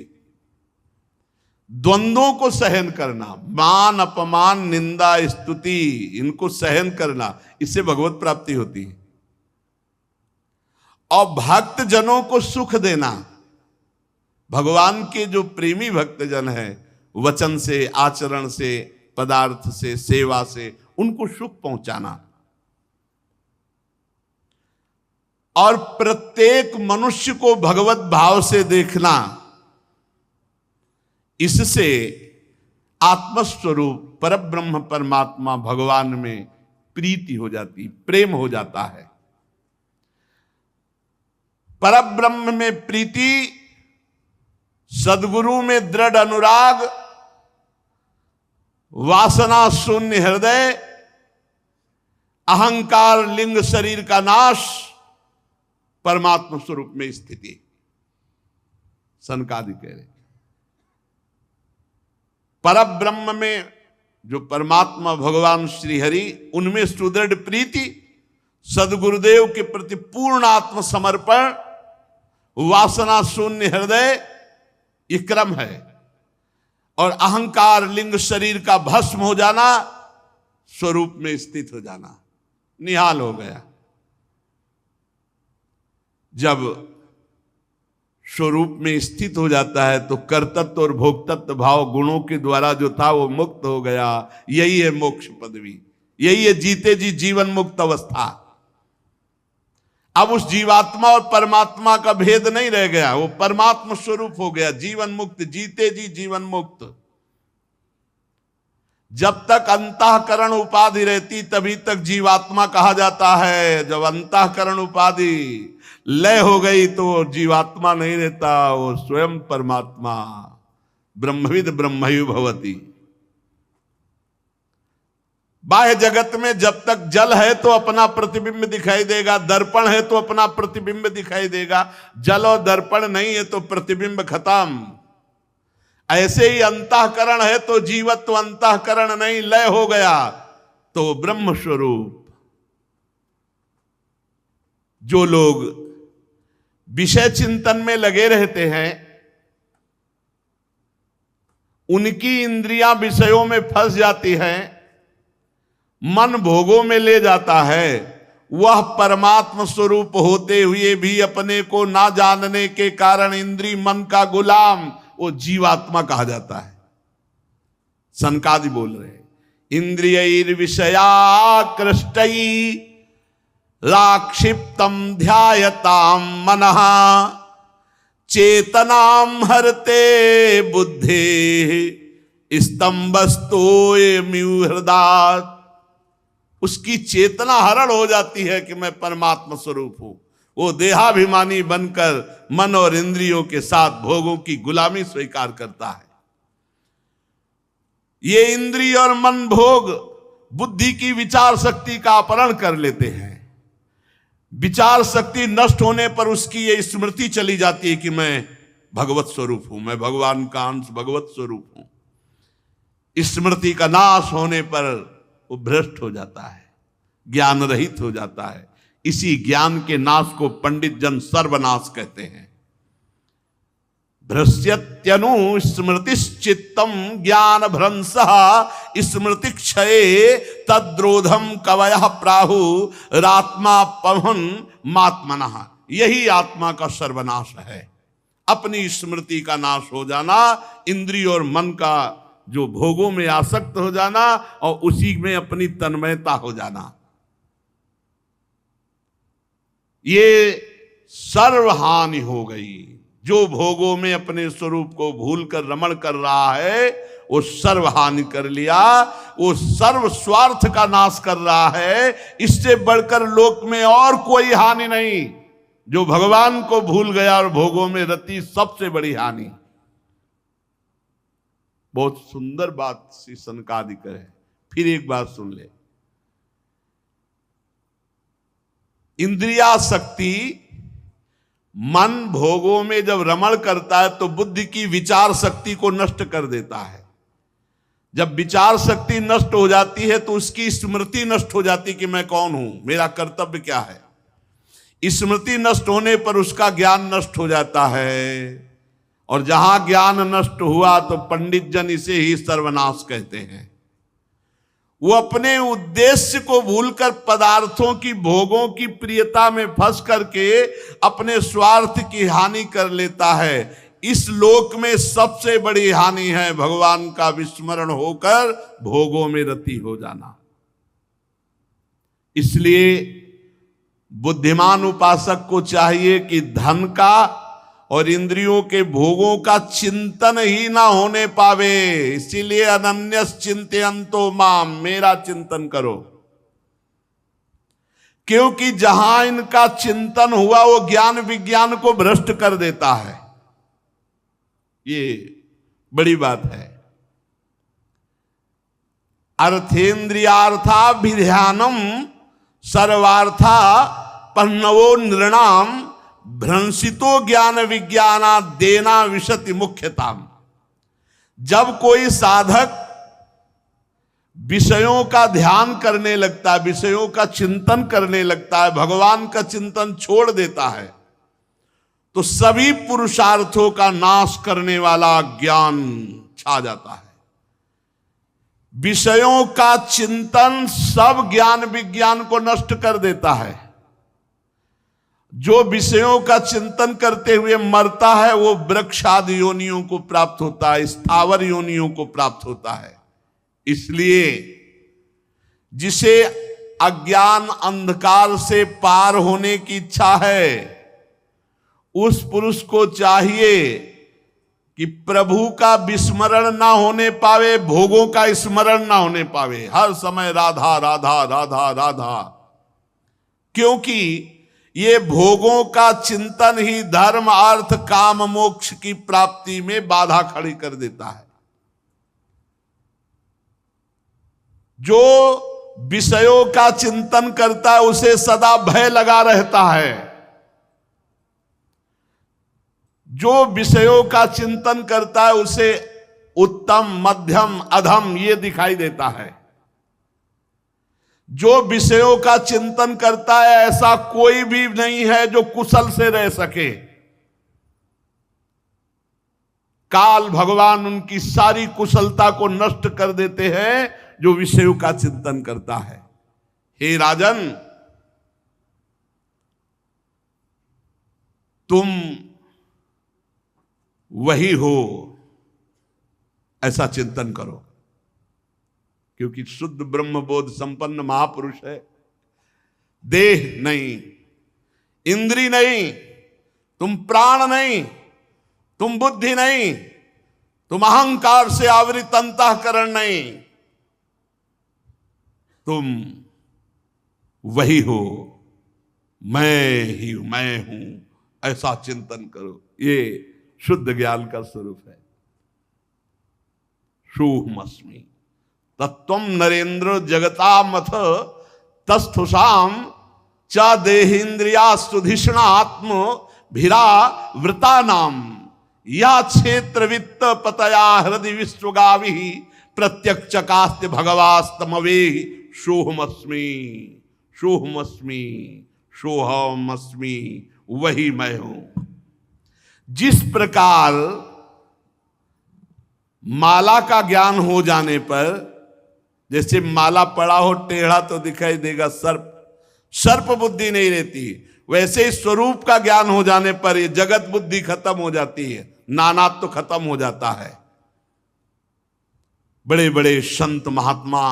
[SPEAKER 1] द्वंद्वों को सहन करना, मान अपमान निंदा स्तुति, इनको सहन करना, इससे भगवत प्राप्ति होती है। और भक्त जनों को सुख देना, भगवान के जो प्रेमी भक्त जन हैं, वचन से, आचरण से, पदार्थ से, सेवा से उनको सुख पहुंचाना। और प्रत्येक मनुष्य को भगवत भाव से देखना, इससे आत्मस्वरूप परब्रह्म परमात्मा भगवान में प्रीति हो जाती, प्रेम हो जाता है। परब्रह्म में प्रीति, सद्गुरु में दृढ़ अनुराग, वासना शून्य हृदय, अहंकार लिंग शरीर का नाश, परमात्मा स्वरूप में स्थिति। सनकादि कह रहे। परब्रह्म में जो परमात्मा भगवान श्री हरि, उनमें सुदृढ़ प्रीति, सदगुरुदेव के प्रति पूर्ण आत्मसमर्पण, वासना शून्य हृदय, ये क्रम है। और अहंकार लिंग शरीर का भस्म हो जाना, स्वरूप में स्थित हो जाना, निहाल हो गया। जब स्वरूप में स्थित हो जाता है तो कर्तृत्व और भोक्तृत्व भाव गुणों के द्वारा जो था वो मुक्त हो गया। यही है मोक्ष पदवी, यही है जीते जी जीवन मुक्त अवस्था। अब उस जीवात्मा और परमात्मा का भेद नहीं रह गया, वो परमात्मा स्वरूप हो गया, जीवन मुक्त, जीते जी जीवन मुक्त। जब तक अंतःकरण उपाधि रहती तभी तक जीवात्मा कहा जाता है। जब अंतःकरण उपाधि लय हो गई तो जीवात्मा नहीं रहता, वो स्वयं परमात्मा, ब्रह्मविद ब्रह्मयु भवति। बाह्य जगत में जब तक जल है तो अपना प्रतिबिंब दिखाई देगा, दर्पण है तो अपना प्रतिबिंब दिखाई देगा। जल और दर्पण नहीं है तो प्रतिबिंब खत्म। ऐसे ही अंतःकरण है तो जीवत्व, अंतःकरण नहीं, लय हो गया तो ब्रह्म स्वरूप। जो लोग विषय चिंतन में लगे रहते हैं, उनकी इंद्रियां विषयों में फंस जाती हैं, मन भोगों में ले जाता है। वह परमात्मा स्वरूप होते हुए भी अपने को ना जानने के कारण इंद्रिय मन का गुलाम, वो जीवात्मा कहा जाता है। सनकादि बोल रहे हैं, इंद्रिय विषयाकृष्टई लाक्षिप्तम ध्यायताम मनः चेतनाम हरते बुद्धे स्तंभस्तोयमिव हृदात्। उसकी चेतना हरण हो जाती है कि मैं परमात्मा स्वरूप हूं। वो देहाभिमानी बनकर मन और इंद्रियों के साथ भोगों की गुलामी स्वीकार करता है। ये इंद्रिय और मन भोग बुद्धि की विचार शक्ति का अपहरण कर लेते हैं। विचार शक्ति नष्ट होने पर उसकी ये स्मृति चली जाती है कि मैं भगवत स्वरूप हूं, मैं भगवान का अंश, भगवत स्वरूप हूं। स्मृति का नाश होने पर वो भ्रष्ट हो जाता है, ज्ञान रहित हो जाता है। इसी ज्ञान के नाश को पंडित जन सर्वनाश कहते हैं। भ्रस्यत्यनु स्मृतिश्चित्तम ज्ञान भ्रंशः स्मृति क्षये तद्रोधम कवयः प्राहु रात्मा पवन मात्मनः। यही आत्मा का सर्वनाश है, अपनी स्मृति का नाश हो जाना, इंद्रिय और मन का जो भोगों में आसक्त हो जाना और उसी में अपनी तन्मयता हो जाना। ये सर्वहानि हो गई। जो भोगों में अपने स्वरूप को भूलकर रमण कर रहा है वो सर्वहानि कर लिया, वो सर्व स्वार्थ का नाश कर रहा है। इससे बढ़कर लोक में और कोई हानि नहीं। जो भगवान को भूल गया और भोगों में रति, सबसे बड़ी हानि। बहुत सुंदर बात श्री सनकादि कहे। फिर एक बात सुन ले, इंद्रियासक्ति मन भोगों में जब रमण करता है तो बुद्धि की विचार शक्ति को नष्ट कर देता है। जब विचार शक्ति नष्ट हो जाती है तो उसकी स्मृति नष्ट हो जाती कि मैं कौन हूं, मेरा कर्तव्य क्या है। स्मृति नष्ट होने पर उसका ज्ञान नष्ट हो जाता है। और जहां ज्ञान नष्ट हुआ तो पंडित जन इसे ही सर्वनाश कहते हैं। वो अपने उद्देश्य को भूलकर पदार्थों की, भोगों की प्रियता में फंस करके अपने स्वार्थ की हानि कर लेता है। इस लोक में सबसे बड़ी हानि है भगवान का विस्मरण होकर भोगों में रति हो जाना। इसलिए बुद्धिमान उपासक को चाहिए कि धन का और इंद्रियों के भोगों का चिंतन ही ना होने पावे। इसीलिए अनन्यस चिंतयन्तो माम, मेरा चिंतन करो। क्योंकि जहां इनका चिंतन हुआ वो ज्ञान विज्ञान को भ्रष्ट कर देता है। ये बड़ी बात है। अर्थेन्द्रियार्थाभिध्यानम सर्वार्था पन्नवो नृणाम भ्रंशितो ज्ञान विज्ञाना देना विशति मुख्यताम। जब कोई साधक विषयों का ध्यान करने लगता है, विषयों का चिंतन करने लगता है, भगवान का चिंतन छोड़ देता है, तो सभी पुरुषार्थों का नाश करने वाला ज्ञान छा जाता है। विषयों का चिंतन सब ज्ञान विज्ञान को नष्ट कर देता है। जो विषयों का चिंतन करते हुए मरता है वो वृक्षादि योनियों को प्राप्त होता है, स्थावर योनियों को प्राप्त होता है। इसलिए जिसे अज्ञान अंधकार से पार होने की इच्छा है, उस पुरुष को चाहिए कि प्रभु का विस्मरण ना होने पावे, भोगों का स्मरण ना होने पावे, हर समय राधा राधा राधा राधा। क्योंकि ये भोगों का चिंतन ही धर्म अर्थ काम मोक्ष की प्राप्ति में बाधा खड़ी कर देता है। जो विषयों का चिंतन करता है उसे सदा भय लगा रहता है। जो विषयों का चिंतन करता है उसे उत्तम मध्यम अधम ये दिखाई देता है। जो विषयों का चिंतन करता है ऐसा कोई भी नहीं है जो कुशल से रह सके। काल भगवान उनकी सारी कुशलता को नष्ट कर देते हैं जो विषयों का चिंतन करता है। हे राजन, तुम वही हो ऐसा चिंतन करो, क्योंकि शुद्ध ब्रह्म बोध संपन्न महापुरुष है। देह नहीं, इंद्री नहीं, तुम प्राण नहीं, तुम बुद्धि नहीं, तुम अहंकार से आवृत अंतःकरण नहीं, तुम वही हो, मैं ही मैं हूं, ऐसा चिंतन करो। ये शुद्ध ज्ञान का स्वरूप है। सोहमस्मि तत्वम नरेंद्र जगतामथ तस्थुषाम च देहेन्द्रिया सुधिष्णात्म भिरा वृता नाम या क्षेत्र वित्त पतया हृदय विश्वगावि प्रत्यक्षकास्त्य भगवास्तमवे सोहमस्मि सोहमस्मि सोहमस्मि, वही मैं हूं। जिस प्रकार माला का ज्ञान हो जाने पर, जैसे माला पड़ा हो टेढ़ा तो दिखाई देगा, सर्प बुद्धि नहीं रहती, वैसे ही स्वरूप का ज्ञान हो जाने पर ये जगत बुद्धि खत्म हो जाती है, नानात्व तो खत्म हो जाता है। बड़े बड़े संत महात्मा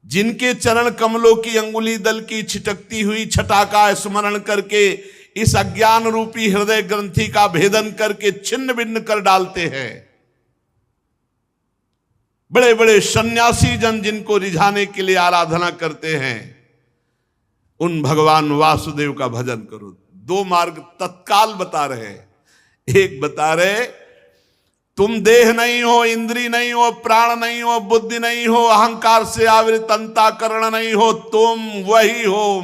[SPEAKER 1] जिनके चरण कमलों की अंगुली दल की छिटकती हुई छटा का स्मरण करके इस अज्ञान रूपी हृदय ग्रंथि का भेदन करके छिन्न भिन्न कर डालते हैं। बड़े बड़े सन्यासी जन जिनको रिझाने के लिए आराधना करते हैं, उन भगवान वासुदेव का भजन करो। दो मार्ग तत्काल बता रहे हैं। एक बता रहे तुम देह नहीं हो, इंद्री नहीं हो, प्राण नहीं हो, बुद्धि नहीं हो, अहंकार से आवृत अंतःकरण नहीं हो, तुम वही हो,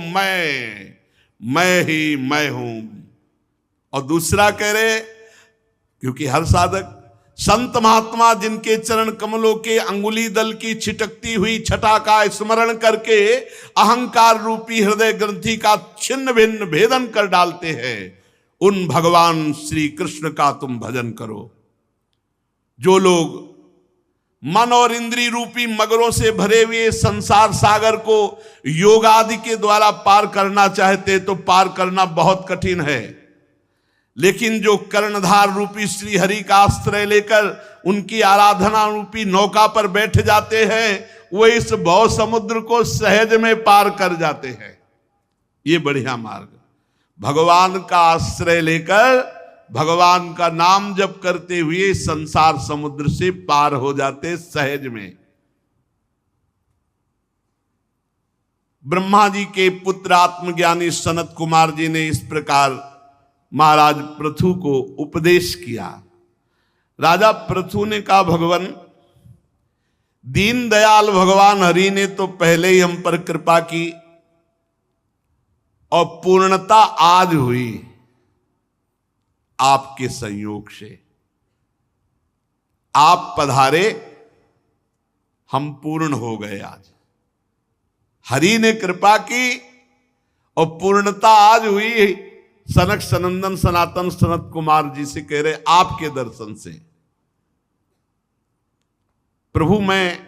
[SPEAKER 1] मैं ही मैं हूं। और दूसरा कह रहे, क्योंकि हर साधक संत महात्मा जिनके चरण कमलों के अंगुली दल की छिटकती हुई छटा का स्मरण करके अहंकार रूपी हृदय ग्रंथि का छिन्न भिन्न भेदन कर डालते हैं, उन भगवान श्री कृष्ण का तुम भजन करो। जो लोग मन और इंद्री रूपी मगरों से भरे हुए संसार सागर को योग आदि के द्वारा पार करना चाहते तो पार करना बहुत कठिन है, लेकिन जो कर्णधार रूपी श्री हरि का आश्रय लेकर उनकी आराधना रूपी नौका पर बैठ जाते हैं, वो इस भव समुद्र को सहज में पार कर जाते हैं। ये बढ़िया मार्ग, भगवान का आश्रय लेकर भगवान का नाम जप करते हुए संसार समुद्र से पार हो जाते सहज में। ब्रह्मा जी के पुत्र आत्मज्ञानी सनत कुमार जी ने इस प्रकार महाराज पृथु को उपदेश किया। राजा पृथु ने कहा, भगवान दीन दयाल भगवान हरि ने तो पहले ही हम पर कृपा की और पूर्णता आज हुई, आपके संयोग से। आप पधारे, हम पूर्ण हो गए। आज हरि ने कृपा की और पूर्णता आज हुई सनक सनंदन सनातन सनत कुमार जी से। कह रहे आपके दर्शन से। प्रभु मैं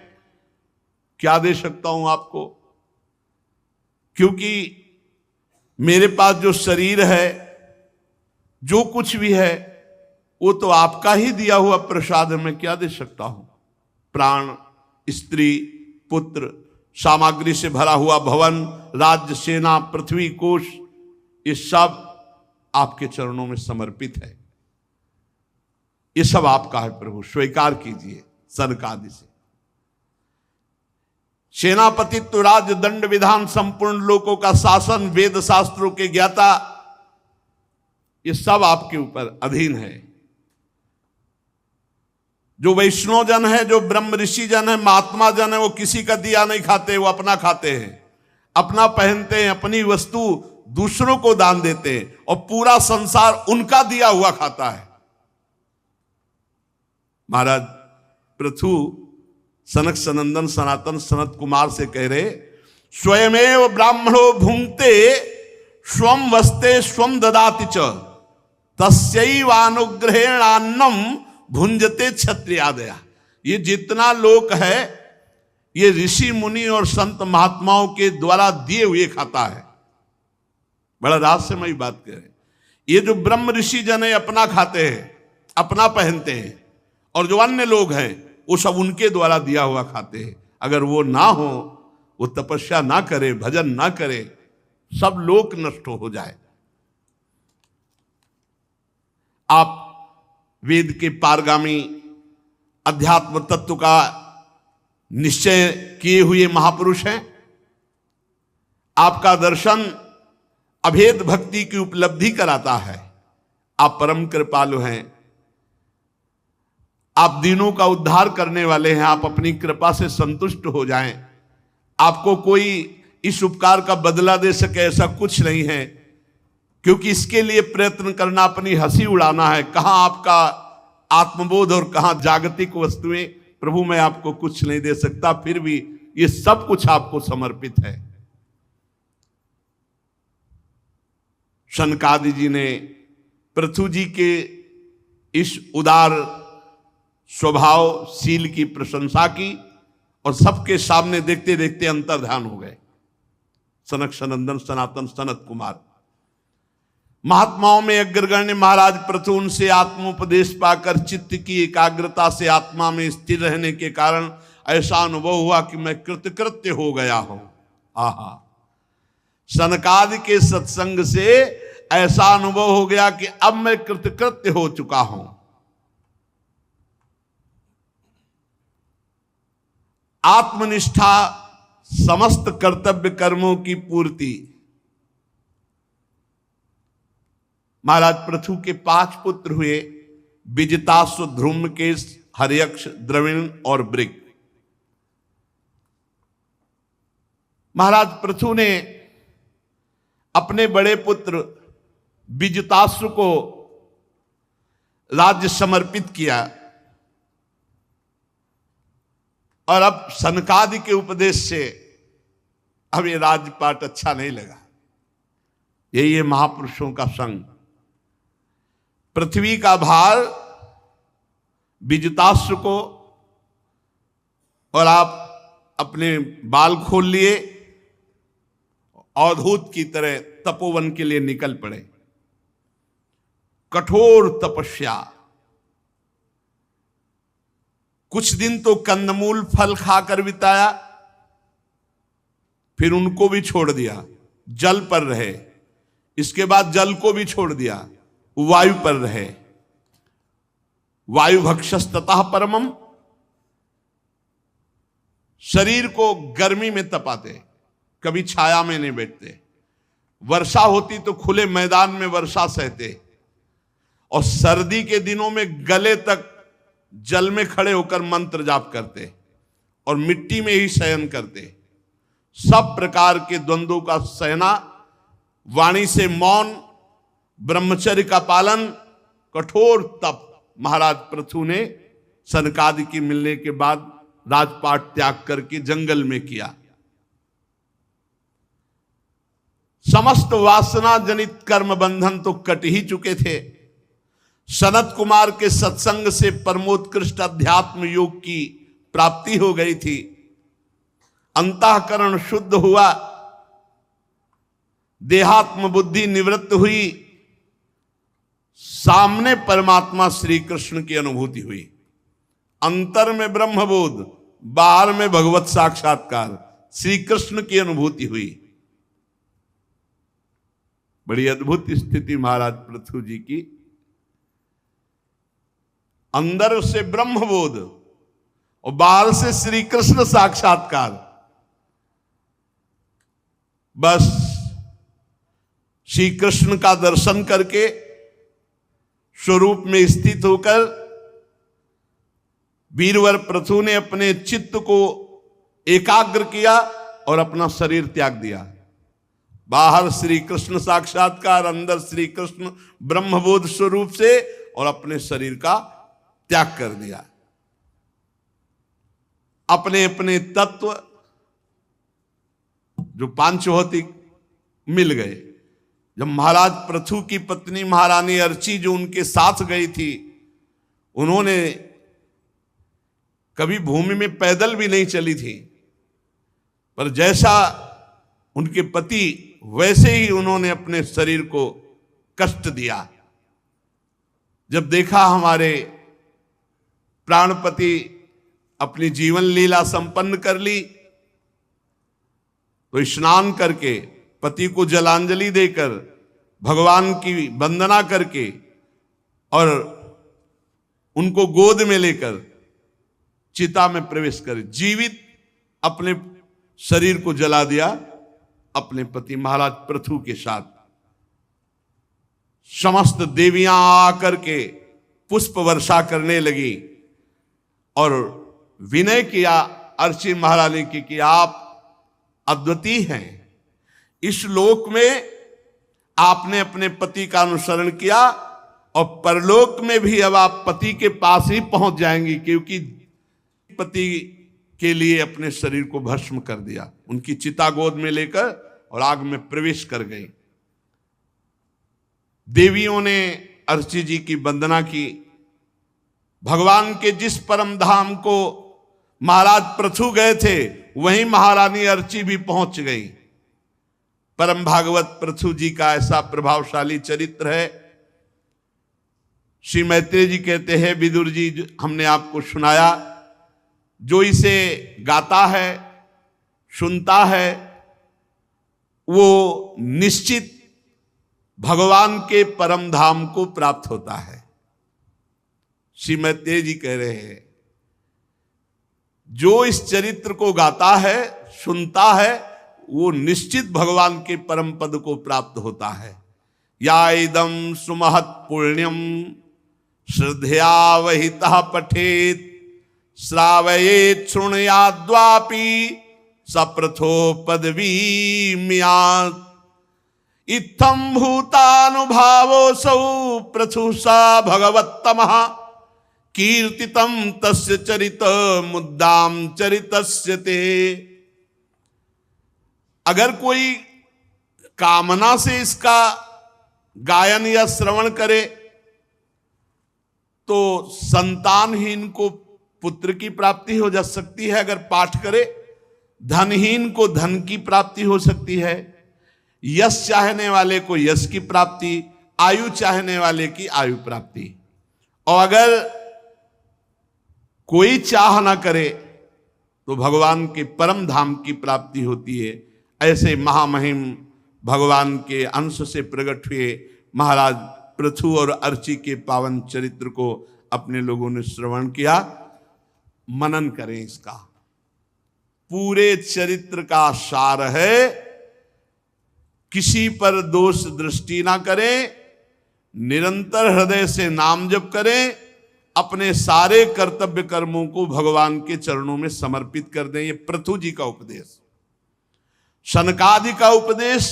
[SPEAKER 1] क्या दे सकता हूं आपको, क्योंकि मेरे पास जो शरीर है, जो कुछ भी है, वो तो आपका ही दिया हुआ प्रसाद है। मैं क्या दे सकता हूं? प्राण, स्त्री, पुत्र, सामग्री से भरा हुआ भवन, राज्य, सेना, पृथ्वी, कोश, ये सब आपके चरणों में समर्पित है। ये सब आपका है प्रभु, स्वीकार कीजिए। सनकादि से सेनापतित्व, राज्य, दंड, विधान, संपूर्ण लोकों का शासन, वेद शास्त्रों के ज्ञाता, ये सब आपके ऊपर अधीन है। जो वैष्णव जन है, जो ब्रह्म ऋषि जन है, महात्मा जन है, वो किसी का दिया नहीं खाते, वो अपना खाते हैं, अपना पहनते हैं, अपनी वस्तु दूसरों को दान देते हैं, और पूरा संसार उनका दिया हुआ खाता है। महाराज पृथु सनक सनंदन सनातन सनत कुमार से कह रहे, स्वयमेव ब्राह्मणो भुंक्ते स्वम वस्ते स्वम ददाति च तस्यैवानुग्रहेणान्नम भुंजते क्षत्रियादया। ये जितना लोक है, ये ऋषि मुनि और संत महात्माओं के द्वारा दिए हुए खाता है। बड़ा रहस्यमयी बात कह रहे। ये जो ब्रह्म ऋषि जन है अपना खाते हैं, अपना पहनते हैं, और जो अन्य लोग हैं वो सब उनके द्वारा दिया हुआ खाते हैं। अगर वो ना हो, वो तपस्या ना करे, भजन ना करे, सब लोक नष्ट हो जाए। आप वेद के पारगामी, अध्यात्म तत्व का निश्चय किए हुए महापुरुष हैं। आपका दर्शन अभेद भक्ति की उपलब्धि कराता है। आप परम कृपालु हैं, आप दीनों का उद्धार करने वाले हैं। आप अपनी कृपा से संतुष्ट हो जाएं। आपको कोई इस उपकार का बदला दे सके ऐसा कुछ नहीं है, क्योंकि इसके लिए प्रयत्न करना अपनी हंसी उड़ाना है। कहां आपका आत्मबोध और कहां जागतिक वस्तुएं। प्रभु मैं आपको कुछ नहीं दे सकता, फिर भी ये सब कुछ आपको समर्पित है। सनकादि जी ने पृथु जी के इस उदार स्वभावशील की प्रशंसा की और सबके सामने देखते देखते अंतर्ध्यान हो गए। सनक सनंदन सनातन सनत कुमार महात्माओं में अग्रगण्य महाराज पृथु उनसे आत्मोपदेश पाकर चित्त की एकाग्रता से आत्मा में स्थिर रहने के कारण ऐसा अनुभव हुआ कि मैं कृतकृत्य हो गया हूं। आहा, सनकादि के सत्संग से ऐसा अनुभव हो गया कि अब मैं कृतकृत्य हो चुका हूं। आत्मनिष्ठा समस्त कर्तव्य कर्मों की पूर्ति। महाराज पृथु के 5 पुत्र हुए, विजिताश्व, ध्रुमकेश, हर्यक्ष, द्रविण और वृक। महाराज पृथु ने अपने बड़े पुत्र विजिताश्व को राज्य समर्पित किया, और अब सनकादि के उपदेश से अब ये राजपाट अच्छा नहीं लगा। यही है महापुरुषों का संग। पृथ्वी का भार विजिताश्व को, और आप अपने बाल खोल लिए, अवधूत की तरह तपोवन के लिए निकल पड़े। कठोर तपस्या, कुछ दिन तो कंदमूल फल खाकर बिताया, फिर उनको भी छोड़ दिया, जल पर रहे। इसके बाद जल को भी छोड़ दिया, वायु पर रहे। वायु भक्षस्ततः परमम, शरीर को गर्मी में तपाते, कभी छाया में नहीं बैठते। वर्षा होती तो खुले मैदान में वर्षा सहते, और सर्दी के दिनों में गले तक जल में खड़े होकर मंत्र जाप करते और मिट्टी में ही शयन करते। सब प्रकार के द्वंद्वों का सहना, वाणी से मौन, ब्रह्मचर्य का पालन, कठोर तप महाराज पृथु ने सनकादि की मिलने के बाद राजपाट त्याग करके जंगल में किया। समस्त वासना जनित कर्म बंधन तो कट ही चुके थे। सनत कुमार के सत्संग से परमोत्कृष्ट अध्यात्म योग की प्राप्ति हो गई थी। अंतःकरण शुद्ध हुआ, देहात्म बुद्धि निवृत्त हुई, सामने परमात्मा श्री कृष्ण की अनुभूति हुई। अंतर में ब्रह्मबोध, बाहर में भगवत साक्षात्कार, श्री कृष्ण की अनुभूति हुई। बड़ी अद्भुत स्थिति महाराज पृथु जी की। अंदर से ब्रह्मबोध और बाहर से श्री कृष्ण साक्षात्कार। बस श्री कृष्ण का दर्शन करके स्वरूप में स्थित होकर वीरवर पृथु ने अपने चित्त को एकाग्र किया और अपना शरीर त्याग दिया। बाहर श्री कृष्ण साक्षात्कार, अंदर श्री कृष्ण ब्रह्मबोध स्वरूप से, और अपने शरीर का त्याग कर दिया। अपने अपने तत्व जो पांचभौतिक मिल गए। जब महाराज पृथु की पत्नी महारानी अर्ची जो उनके साथ गई थी, उन्होंने कभी भूमि में पैदल भी नहीं चली थी, पर जैसा उनके पति वैसे ही उन्होंने अपने शरीर को कष्ट दिया। जब देखा हमारे प्राणपति अपनी जीवन लीला संपन्न कर ली, तो स्नान करके पति को जलांजलि देकर भगवान की वंदना करके और उनको गोद में लेकर चिता में प्रवेश कर जीवित अपने शरीर को जला दिया अपने पति महाराज पृथु के साथ। समस्त देवियां आकर के पुष्प वर्षा करने लगी और विनय किया अर्ची महारानी की कि आप अद्वितीय हैं। इस लोक में आपने अपने पति का अनुसरण किया और परलोक में भी अब आप पति के पास ही पहुंच जाएंगी, क्योंकि पति के लिए अपने शरीर को भस्म कर दिया। उनकी चिता गोद में लेकर और आग में प्रवेश कर गई। देवियों ने अर्ची जी की वंदना की। भगवान के जिस परम धाम को महाराज पृथु गए थे, वहीं महारानी अर्ची भी पहुंच गई। परम भागवत पृथु जी का ऐसा प्रभावशाली चरित्र है। श्री मैत्रेय जी कहते हैं, विदुर जी हमने आपको सुनाया, जो इसे गाता है, सुनता है, वो निश्चित भगवान के परम धाम को प्राप्त होता है। श्री मैत्रेय जी कह रहे हैं, जो इस चरित्र को गाता है, सुनता है, वो निश्चित भगवान के परम पद को प्राप्त होता है। या इदम सुमहत पुण्यम श्रद्धया वहितः पठेत श्रावयेत शृणुयाद्वापि सप्रथो पदवी मियात्। इत्थं भूतानुभावोऽसौ पृथुसा भगवत्तमः कीर्तितं तस्य चरित मुद्दाम चरितस्य ते। अगर कोई कामना से इसका गायन या श्रवण करे तो संतानहीन को पुत्र की प्राप्ति हो जा सकती है। अगर पाठ करे, धनहीन को धन की प्राप्ति हो सकती है। यश चाहने वाले को यश की प्राप्ति, आयु चाहने वाले की आयु प्राप्ति। और अगर कोई चाह ना करे तो भगवान के परम धाम की प्राप्ति होती है। ऐसे महामहिम भगवान के अंश से प्रकट हुए महाराज पृथु और अर्ची के पावन चरित्र को अपने लोगों ने श्रवण किया। मनन करें इसका। पूरे चरित्र का सार है, किसी पर दोष दृष्टि ना करें, निरंतर हृदय से नाम जप करें, अपने सारे कर्तव्य कर्मों को भगवान के चरणों में समर्पित कर दें। ये पृथु जी का उपदेश, सनकादि का उपदेश,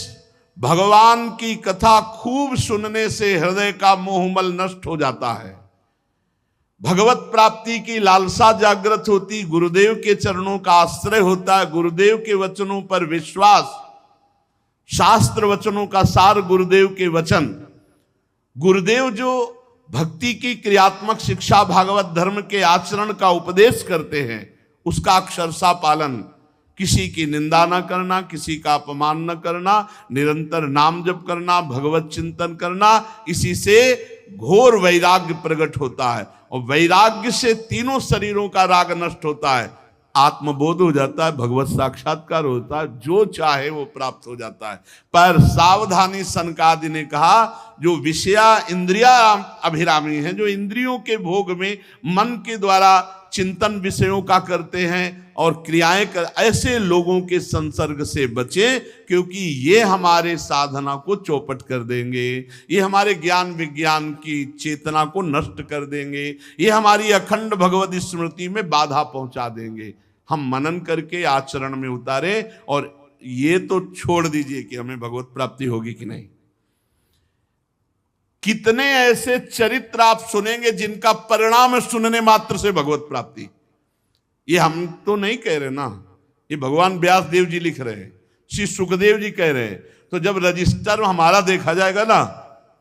[SPEAKER 1] भगवान की कथा खूब सुनने से हृदय का मोहमल नष्ट हो जाता है, भगवत प्राप्ति की लालसा जागृत होती, गुरुदेव के चरणों का आश्रय होता है, गुरुदेव के वचनों पर विश्वास, शास्त्र वचनों का सार गुरुदेव के वचन, गुरुदेव जो भक्ति की क्रियात्मक शिक्षा भागवत धर्म के आचरण का उपदेश करते हैं उसका अक्षरशः पालन, किसी की निंदा न करना, किसी का अपमान न करना, निरंतर नाम जप करना, भगवत चिंतन करना, इसी से घोर वैराग्य प्रकट होता है। और वैराग्य से तीनों शरीरों का राग नष्ट होता है, आत्मबोध हो जाता है, भगवत साक्षात्कार होता है, जो चाहे वो प्राप्त हो जाता है। पर सावधानी, सनकादि ने कहा, जो विषया इंद्रिया अभिरामी हैं, जो इंद्रियों के भोग में मन के द्वारा चिंतन विषयों का करते हैं और क्रियाएं कर, ऐसे लोगों के संसर्ग से बचें, क्योंकि ये हमारे साधना को चौपट कर देंगे, ये हमारे ज्ञान विज्ञान की चेतना को नष्ट कर देंगे, ये हमारी अखंड भगवत स्मृति में बाधा पहुंचा देंगे। हम मनन करके आचरण में उतारे, और ये तो छोड़ दीजिए कि हमें भगवत प्राप्ति होगी कि नहीं। कितने ऐसे चरित्र आप सुनेंगे जिनका परिणाम है सुनने मात्र से भगवत प्राप्ति। ये हम तो नहीं कह रहे ना, ये भगवान व्यास देव जी लिख रहे हैं, श्री सुखदेव जी कह रहे हैं। तो जब रजिस्टर हमारा देखा जाएगा ना,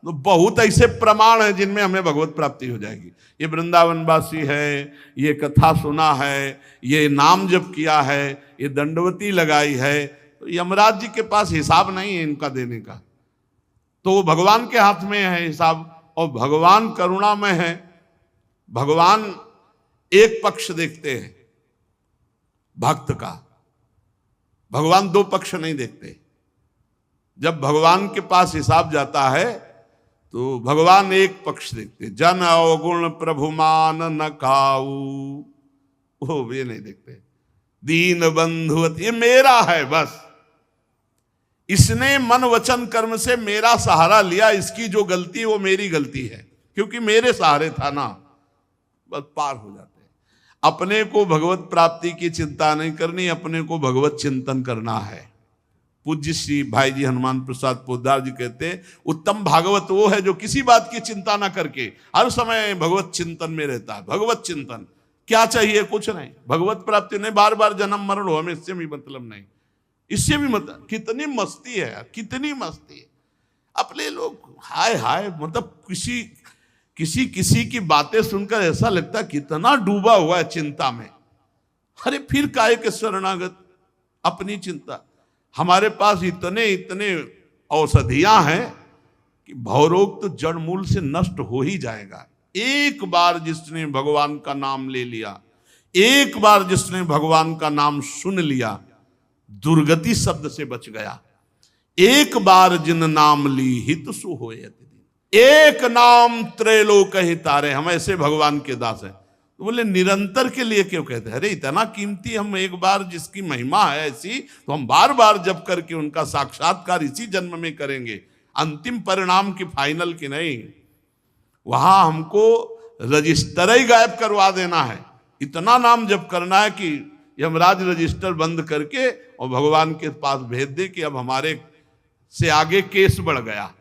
[SPEAKER 1] तो बहुत ऐसे प्रमाण हैं जिनमें हमें भगवत प्राप्ति हो जाएगी। ये वृंदावनवासी है, ये कथा सुना है, ये नाम जप किया है, ये दंडवती लगाई है, तो यमराज जी के पास हिसाब नहीं है इनका देने का, तो भगवान के हाथ में है हिसाब। और भगवान करुणामय है, भगवान एक पक्ष देखते हैं भक्त का, भगवान दो पक्ष नहीं देखते। जब भगवान के पास हिसाब जाता है तो भगवान एक पक्ष देखते, जन अवगुण प्रभु मान न खाऊ, वो ये नहीं देखते। दीन बंधुवत, ये मेरा है बस, इसने मन वचन कर्म से मेरा सहारा लिया, इसकी जो गलती वो मेरी गलती है, क्योंकि मेरे सहारे था ना, बस पार हो जाते हैं। अपने को भगवत प्राप्ति की चिंता नहीं करनी, अपने को भगवत चिंतन करना है। पूज्य श्री भाई जी हनुमान प्रसाद पोद्दार जी कहते हैं, उत्तम भागवत वो है जो किसी बात की चिंता ना करके हर समय भगवत चिंतन में रहता है। भगवत चिंतन क्या चाहिए? कुछ नहीं, भगवत प्राप्ति नहीं, बार बार जन्म मरण हो, हमें इससे भी मतलब नहीं, इससे भी मतलब। कितनी मस्ती है यार, कितनी मस्ती है। अपने लोग हाय हाय, मतलब किसी की बातें सुनकर ऐसा लगता है कितना डूबा हुआ है चिंता में। अरे फिर काहे के शरणागत, अपनी चिंता। हमारे पास इतने औषधियां हैं कि भवरोग तो जड़ मूल से नष्ट हो ही जाएगा। एक बार जिसने भगवान का नाम ले लिया, एक बार जिसने भगवान का नाम सुन लिया, दुर्गति शब्द से बच गया। एक बार जिन नाम ली हित सु होए, एक नाम त्रैलोक हितारे। हम ऐसे भगवान के दास हैं। तो बोले निरंतर के लिए क्यों कहते हैं? अरे इतना कीमती, हम एक बार जिसकी महिमा है ऐसी, तो हम बार बार जप करके उनका साक्षात्कार इसी जन्म में करेंगे। अंतिम परिणाम की फाइनल की नहीं, वहां हमको रजिस्टर ही गायब करवा देना है। इतना नाम जप करना है कि यमराज रजिस्टर बंद करके और भगवान के पास भेज दे कि अब हमारे से आगे केस बढ़ गया,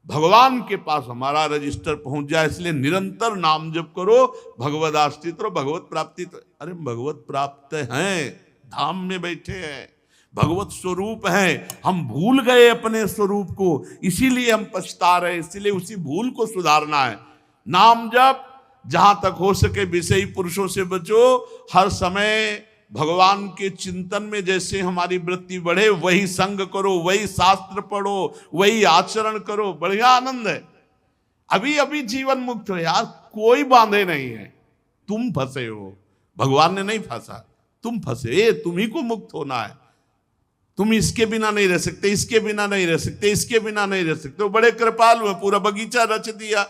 [SPEAKER 1] भगवान के पास हमारा रजिस्टर पहुंच जाए। इसलिए निरंतर नाम जप करो, भगवद आश्रित रहो, भगवत प्राप्ति। तो अरे भगवत प्राप्त हैं, धाम में बैठे हैं, भगवत स्वरूप हैं। हम भूल गए अपने स्वरूप को, इसीलिए हम पछता रहे। इसीलिए उसी भूल को सुधारना है। नाम जप, जहां तक हो सके विषयी पुरुषों से बचो। हर समय भगवान के चिंतन में जैसे हमारी वृत्ति बढ़े, वही संग करो, वही शास्त्र पढ़ो, वही आचरण करो, बढ़िया आनंद है। अभी अभी जीवन मुक्त हो यार, कोई बांधे नहीं है। तुम फंसे हो, भगवान ने नहीं फंसा, तुम फंसे। तुम ही को मुक्त होना है। तुम इसके बिना नहीं रह सकते, इसके बिना नहीं रह सकते, इसके बिना नहीं रह सकते। वो बड़े कृपालु हैं, पूरा बगीचा रच दिया।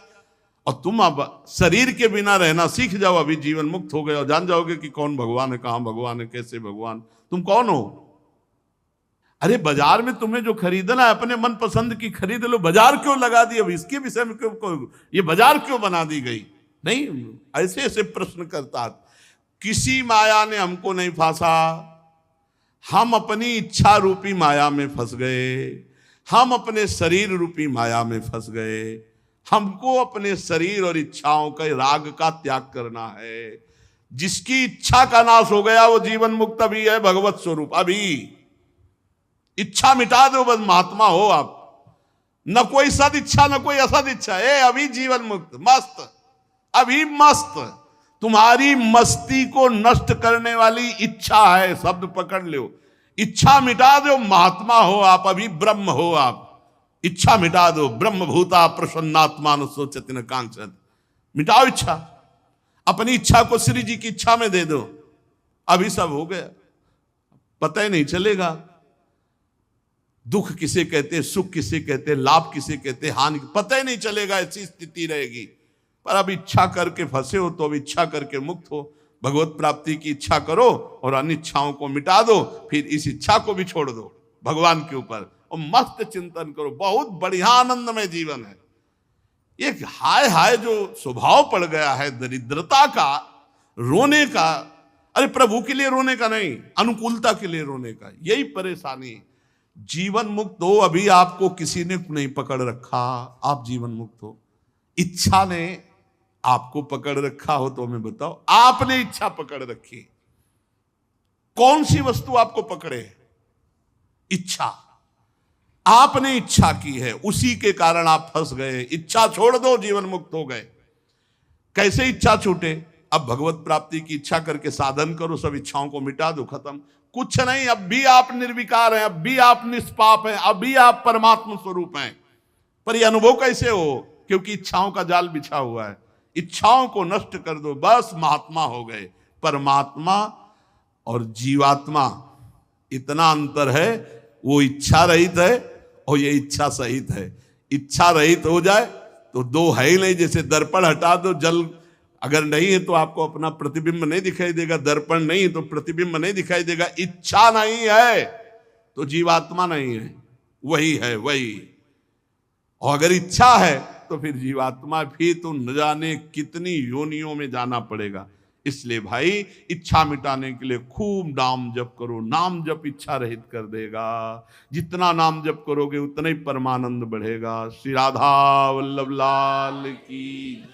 [SPEAKER 1] और तुम अब शरीर के बिना रहना सीख जाओ, अभी जीवन मुक्त हो गए और जान जाओगे कि कौन भगवान है, कहां भगवान है, कैसे भगवान, तुम कौन हो। अरे बाजार में तुम्हें जो खरीदना है अपने मन पसंद की खरीद लो, बाजार क्यों लगा दी? अब इसके विषय में क्यों, ये बाजार क्यों बना दी गई? नहीं, ऐसे ऐसे प्रश्न करता। किसी माया ने हमको नहीं फांसा, हम अपनी इच्छा रूपी माया में फंस गए। हम अपने शरीर रूपी माया में फंस गए। हमको अपने शरीर और इच्छाओं का राग का त्याग करना है। जिसकी इच्छा का नाश हो गया वो जीवन मुक्त अभी है, भगवत स्वरूप अभी। इच्छा मिटा दो बस, महात्मा हो आप। न कोई सद इच्छा न कोई असद इच्छा, अभी जीवन मुक्त, मस्त, अभी मस्त। तुम्हारी मस्ती को नष्ट करने वाली इच्छा है, शब्द पकड़ लो। इच्छा मिटा दो, महात्मा हो आप, अभी ब्रह्म हो आप। इच्छा मिटा दो, ब्रह्म भूता प्रसन्नात्मा न सोचति न कांक्षत। मिटाओ इच्छा, अपनी इच्छा को श्री जी की इच्छा में दे दो, अभी सब हो गया, पता ही नहीं चलेगा। दुख किसे कहते, सुख किसे कहते, लाभ किसे कहते, हानि पता ही नहीं चलेगा, ऐसी स्थिति रहेगी। पर अब इच्छा करके फंसे हो तो अब इच्छा करके मुक्त हो। भगवत प्राप्ति की इच्छा करो और अनिच्छाओं को मिटा दो, फिर इस इच्छा को भी छोड़ दो भगवान के ऊपर और मस्त चिंतन करो। बहुत बढ़िया आनंदमय जीवन है। एक हाय हाय जो स्वभाव पड़ गया है दरिद्रता का, रोने का, अरे प्रभु के लिए रोने का नहीं, अनुकूलता के लिए रोने का, यही परेशानी। जीवन मुक्त हो, अभी आपको किसी ने नहीं पकड़ रखा, आप जीवन मुक्त हो। इच्छा ने आपको पकड़ रखा हो तो हमें बताओ, आपने इच्छा पकड़ रखी, कौन सी वस्तु आपको पकड़े? इच्छा। आपने इच्छा की है, उसी के कारण आप फंस गए। इच्छा छोड़ दो, जीवन मुक्त हो गए। कैसे इच्छा छूटे? अब भगवत प्राप्ति की इच्छा करके साधन करो, सब इच्छाओं को मिटा दो, खत्म। कुछ नहीं, अब भी आप निर्विकार हैं, अब भी आप निष्पाप हैं, अब भी आप परमात्मा स्वरूप हैं। पर यह अनुभव कैसे हो? क्योंकि इच्छाओं का जाल बिछा हुआ है। इच्छाओं को नष्ट कर दो, बस महात्मा हो गए। परमात्मा और जीवात्मा इतना अंतर है, वो इच्छा रहित है और ये इच्छा सहित है। इच्छा रहित हो जाए तो दो है ही नहीं। जैसे दर्पण हटा दो, जल अगर नहीं है तो आपको अपना प्रतिबिंब नहीं दिखाई देगा, दर्पण नहीं है तो प्रतिबिंब नहीं दिखाई देगा। इच्छा नहीं है तो जीवात्मा नहीं है, वही है वही। और अगर इच्छा है तो फिर जीवात्मा, फिर तो न जाने कितनी योनियों में जाना पड़ेगा। इसलिए भाई, इच्छा मिटाने के लिए खूब नाम जप करो। नाम जप इच्छा रहित कर देगा। जितना नाम जप करोगे उतना ही परमानंद बढ़ेगा। श्री राधा वल्लभ लाल की।